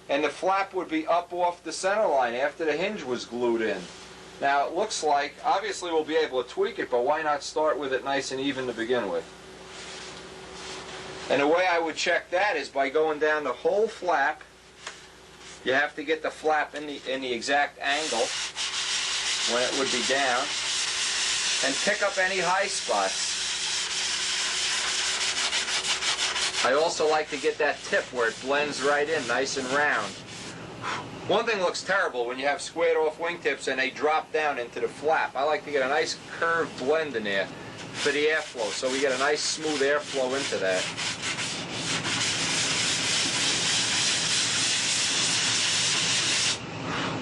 and the flap would be up off the center line after the hinge was glued in. Now it looks like, obviously we'll be able to tweak it, but why not start with it nice and even to begin with? And the way I would check that is by going down the whole flap. You have to get the flap in the exact angle when it would be down, and pick up any high spots. I also like to get that tip where it blends right in, nice and round. One thing looks terrible when you have squared off wingtips and they drop down into the flap. I like to get a nice curved blend in there for the airflow, so we get a nice smooth airflow into that.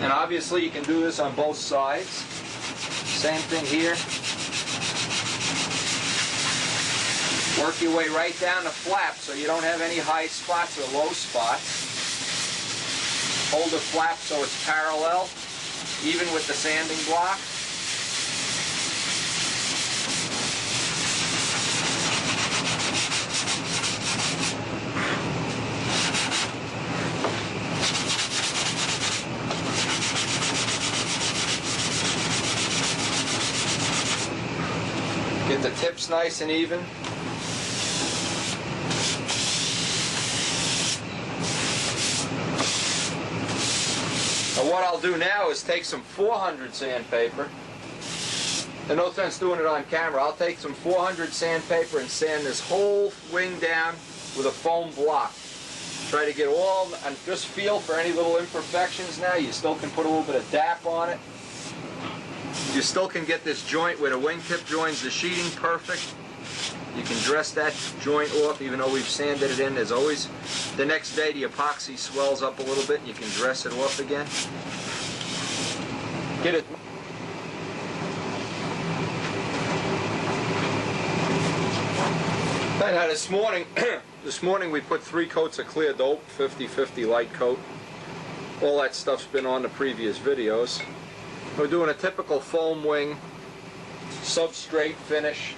And obviously you can do this on both sides. Same thing here. Work your way right down the flap so you don't have any high spots or low spots. Hold the flap so it's parallel, even with the sanding block. Get the tips nice and even. And what I'll do now is take some 400 sandpaper. There's no sense doing it on camera. I'll take some 400 sandpaper and sand this whole wing down with a foam block. Try to get all, and just feel for any little imperfections now. You still can put a little bit of DAP on it. You still can get this joint where the wingtip joins the sheeting perfect. You can dress that joint off even though we've sanded it in. There's always, the next day the epoxy swells up a little bit and you can dress it off again. Get it. Now this morning we put 3 coats of clear dope, 50-50 light coat. All that stuff's been on the previous videos. We're doing a typical foam wing substrate finish.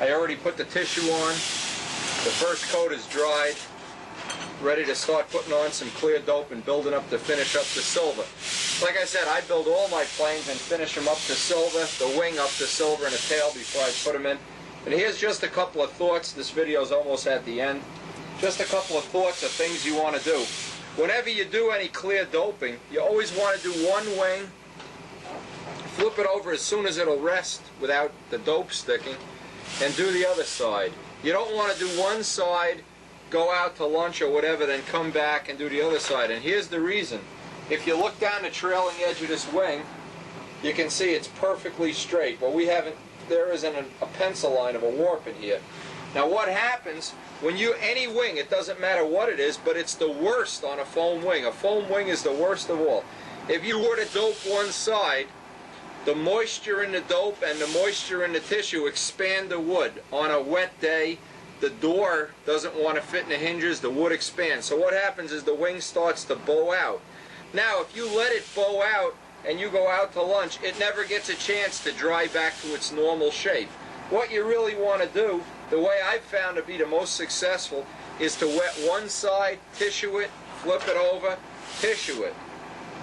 I already put the tissue on. The first coat is dried. Ready to start putting on some clear dope and building up to finish up to silver. Like I said, I build all my planes and finish them up to silver, the wing up to silver and the tail before I put them in. And here's just a couple of thoughts. This video's almost at the end. Just a couple of thoughts of things you want to do. Whenever you do any clear doping, you always want to do one wing, flip it over as soon as it'll rest without the dope sticking, and do the other side. You don't want to do one side, go out to lunch or whatever, then come back and do the other side. And here's the reason. If you look down the trailing edge of this wing, you can see it's perfectly straight. Well, we haven't, there isn't a pencil line of a warp in here. Now what happens when you, any wing, it doesn't matter what it is, but it's the worst on a foam wing. A foam wing is the worst of all. If you were to dope one side, the moisture in the dope and the moisture in the tissue expand the wood. On a wet day, the door doesn't want to fit in the hinges, the wood expands. So what happens is the wing starts to bow out. Now if you let it bow out and you go out to lunch, it never gets a chance to dry back to its normal shape. What you really want to do, the way I've found to be the most successful, is to wet one side, tissue it, flip it over, tissue it.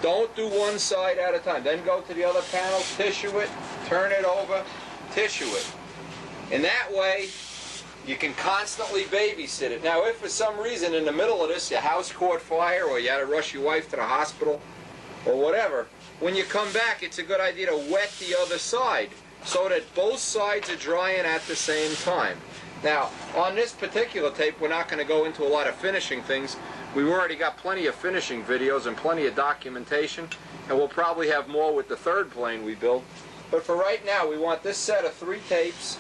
Don't do one side at a time. Then go to the other panel, tissue it, turn it over, tissue it. And that way, you can constantly babysit it. Now, if for some reason in the middle of this your house caught fire or you had to rush your wife to the hospital or whatever, when you come back, it's a good idea to wet the other side so that both sides are drying at the same time. Now, on this particular tape, we're not going to go into a lot of finishing things. We've already got plenty of finishing videos and plenty of documentation, and we'll probably have more with the third plane we build. But for right now, we want this set of 3 tapes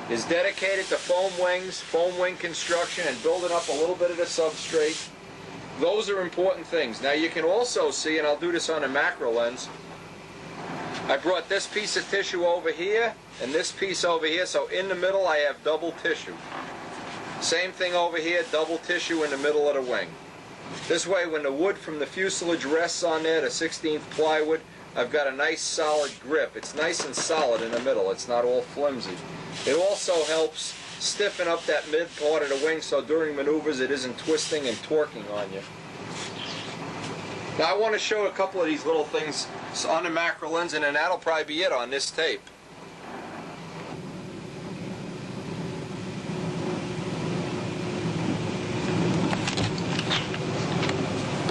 is dedicated to foam wings, foam wing construction, and building up a little bit of the substrate. Those are important things. Now you can also see, and I'll do this on a macro lens, I brought this piece of tissue over here and this piece over here, so in the middle I have double tissue. Same thing over here, double tissue in the middle of the wing. This way when the wood from the fuselage rests on there, the 16th plywood, I've got a nice solid grip. It's nice and solid in the middle, it's not all flimsy. It also helps stiffen up that mid part of the wing so during maneuvers it isn't twisting and torquing on you. Now I want to show a couple of these little things on the macro lens, and then that'll probably be it on this tape.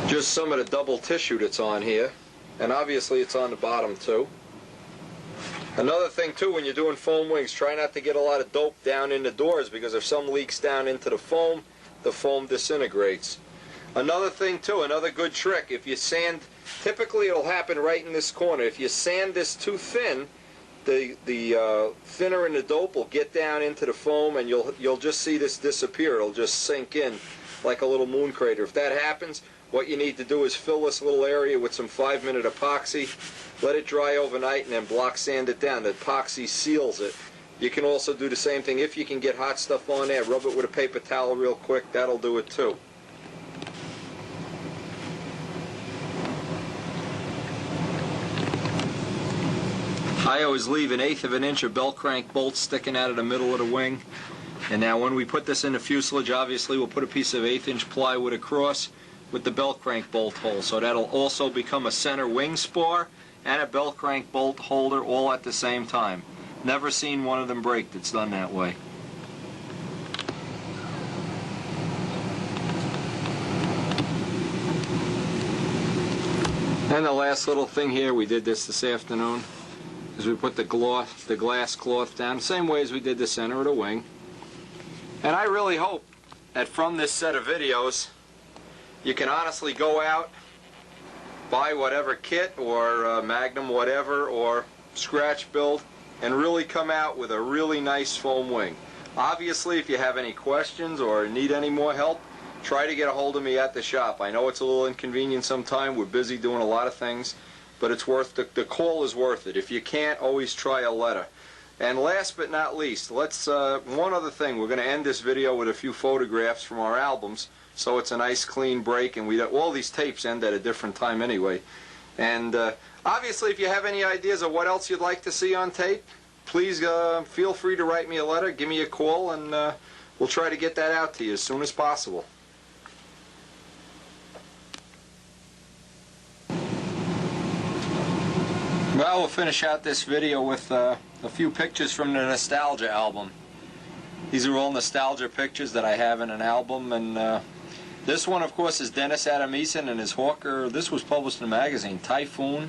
Just some of the double tissue that's on here, and obviously it's on the bottom too. Another thing too, when you're doing foam wings, try not to get a lot of dope down in the doors, because if some leaks down into the foam disintegrates. Another thing too, another good trick, if you sand, typically it'll happen right in this corner. If you sand this too thin, the thinner in the dope will get down into the foam, and you'll just see this disappear. It'll just sink in like a little moon crater. If that happens, what you need to do is fill this little area with some 5-minute epoxy, let it dry overnight, and then block sand it down. The epoxy seals it. You can also do the same thing. If you can get hot stuff on there, rub it with a paper towel real quick. That'll do it too. I always leave 1/8 of an inch of bell crank bolt sticking out of the middle of the wing. And now when we put this in the fuselage, obviously we'll put a piece of 1/8 inch plywood across with the bell crank bolt hole. So that'll also become a center wing spar and a bell crank bolt holder all at the same time. Never seen one of them break that's done that way. And the last little thing here, we did this afternoon, is we put the glass cloth down, same way as we did the center of the wing. And I really hope that from this set of videos You can honestly go out, buy whatever kit or Magnum whatever or scratch build and really come out with a really nice foam wing. Obviously, if you have any questions or need any more help, try to get a hold of me at the shop. I know it's a little inconvenient sometime. We're busy doing a lot of things, but it's worth the call is worth it. If you can't, always try a letter. And last but not least, let's one other thing. We're going to end this video with a few photographs from our albums, so it's a nice clean break. And all these tapes end at a different time anyway. And obviously, if you have any ideas of what else you'd like to see on tape, please feel free to write me a letter, give me a call, and we'll try to get that out to you as soon as possible. Well, we'll finish out this video with a few pictures from the Nostalgia album. These are all nostalgia pictures that I have in an album, and this one, of course, is Dennis Adamson and his Hawker. This was published in a magazine, Typhoon,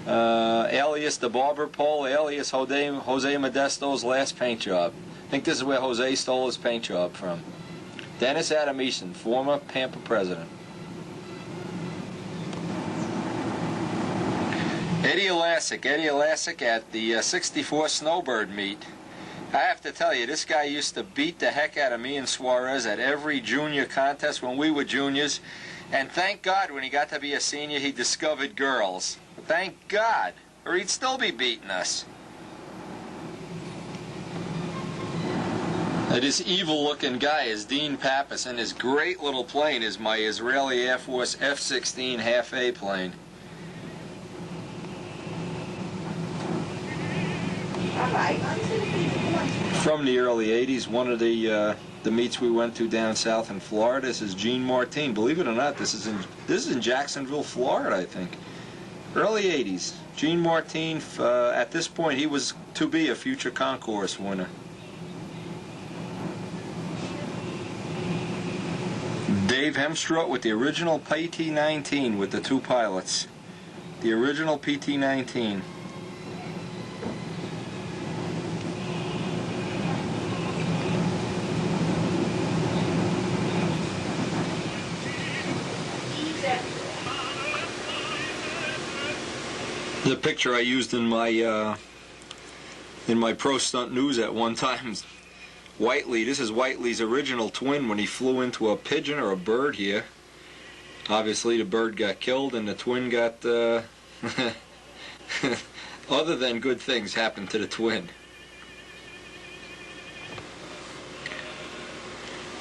alias The Barber Pole, alias Jose Modesto's last paint job. I think this is where Jose stole his paint job from. Dennis Adamson, former Pampa president. Eddie Elastic at the 64 Snowbird meet. I have to tell you, this guy used to beat the heck out of me and Suarez at every junior contest when we were juniors. And thank God when he got to be a senior he discovered girls. Thank God, or he'd still be beating us. This evil-looking guy is Dean Pappas, and his great little plane is my Israeli Air Force F-16 half-A plane. From the early 80s, one of the meets we went to down south in Florida. This is Gene Martin. Believe it or not, this is in Jacksonville, Florida, I think. Early 80s. Gene Martin, at this point, he was to be a future concourse winner. Dave Hemstroth with the original PT-19 with the two pilots. The original PT-19. The picture I used in my Pro Stunt News at one time. Whiteley. This is Whiteley's original twin when he flew into a pigeon or a bird here. Obviously, the bird got killed and the twin got. Other than good things happened to the twin.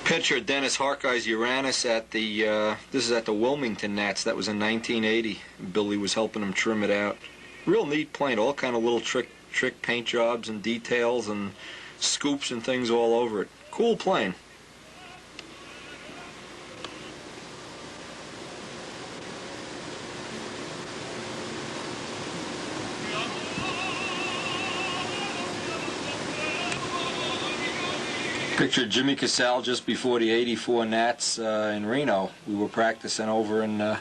Picture Dennis Harkey's Uranus at the. This is at the Wilmington Nats. That was in 1980. Billy was helping him trim it out. Real neat plane, all kind of little trick paint jobs and details and scoops and things all over it. Cool plane. Picture Jimmy Casal just before the '84 Nats in Reno. We were practicing over in.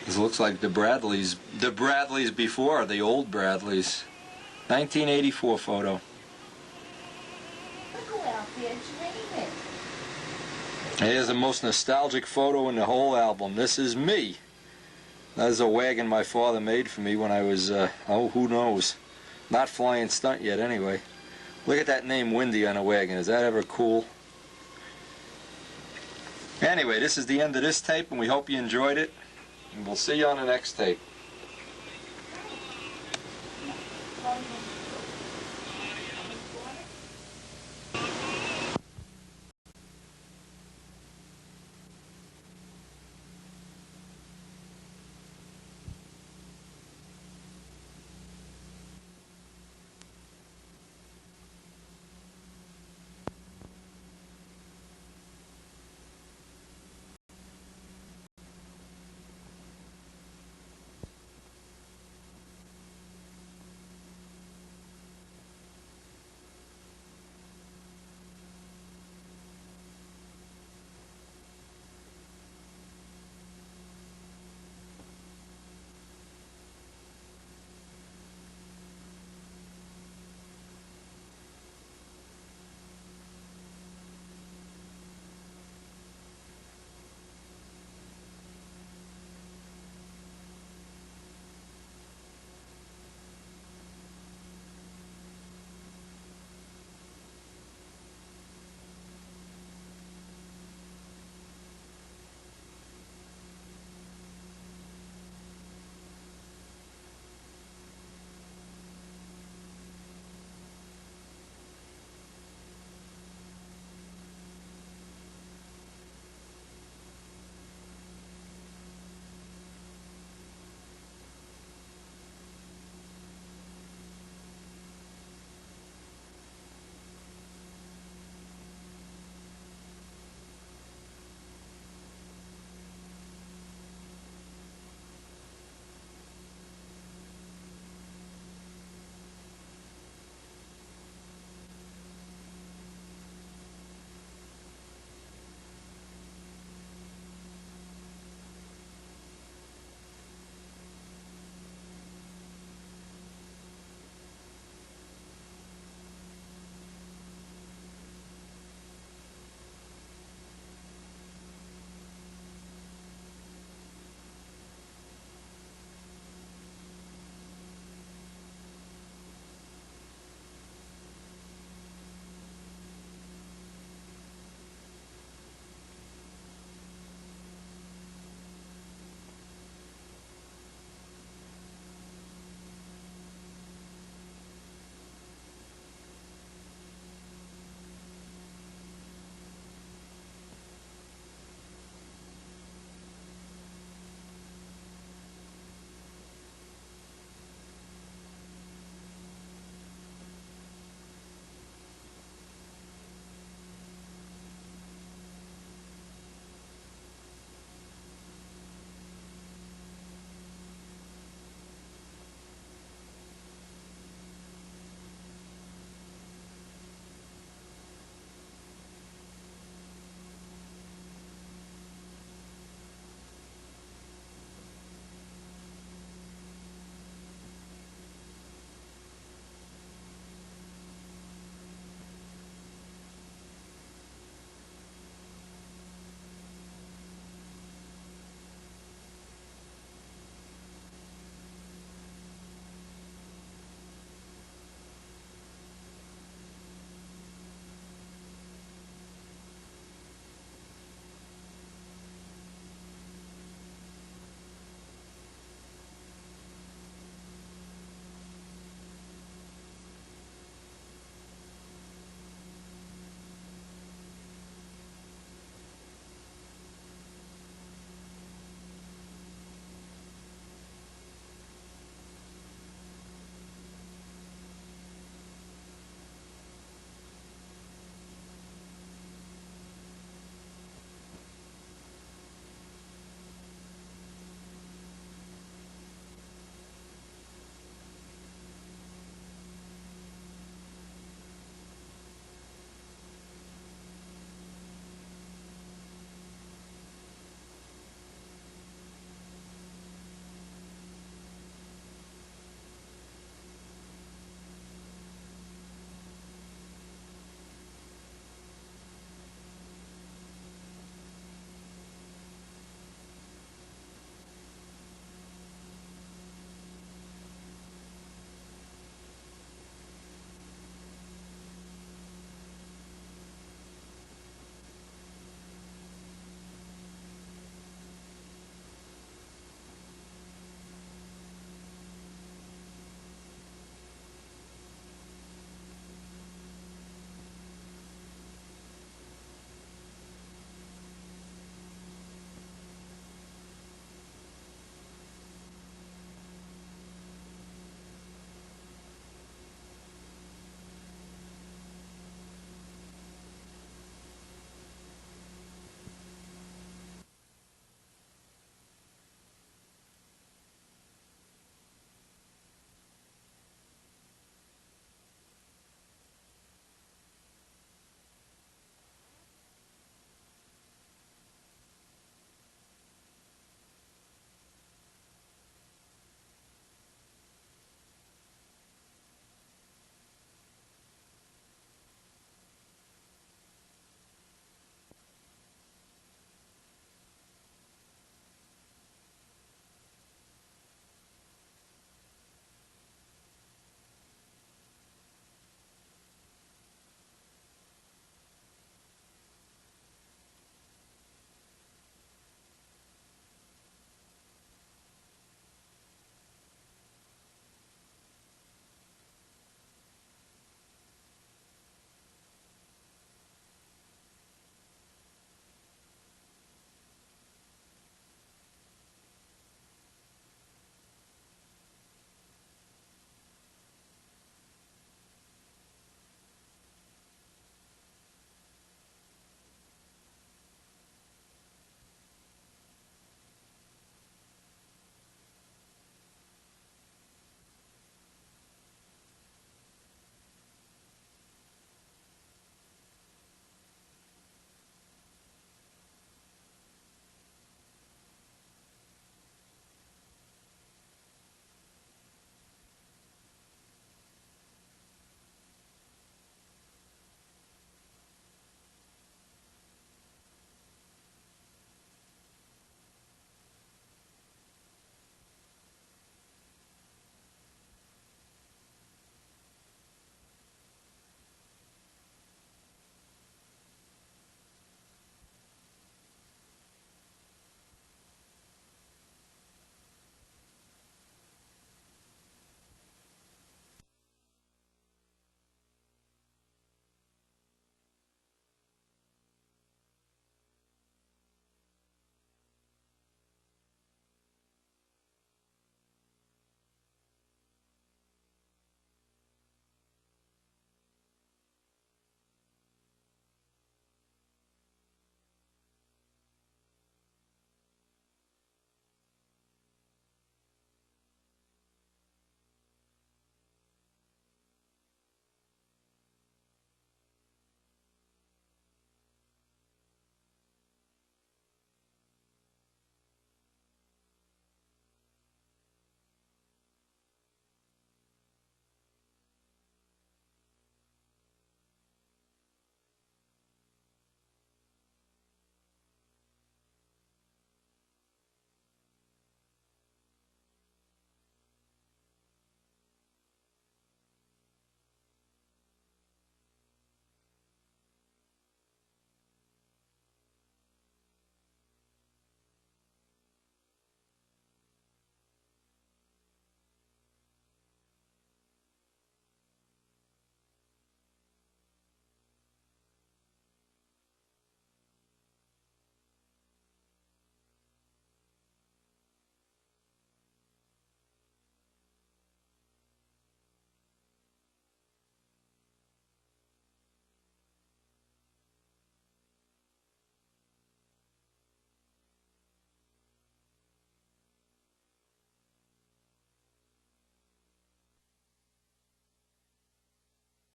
This looks like the Bradleys. The Bradleys before, the old Bradleys. 1984 photo. Here's the most nostalgic photo in the whole album. This is me. That is a wagon my father made for me when I was, oh, who knows. Not flying stunt yet, anyway. Look at that name, Windy, on a wagon. Is that ever cool? Anyway, this is the end of this tape, and we hope you enjoyed it. And we'll see you on the next tape.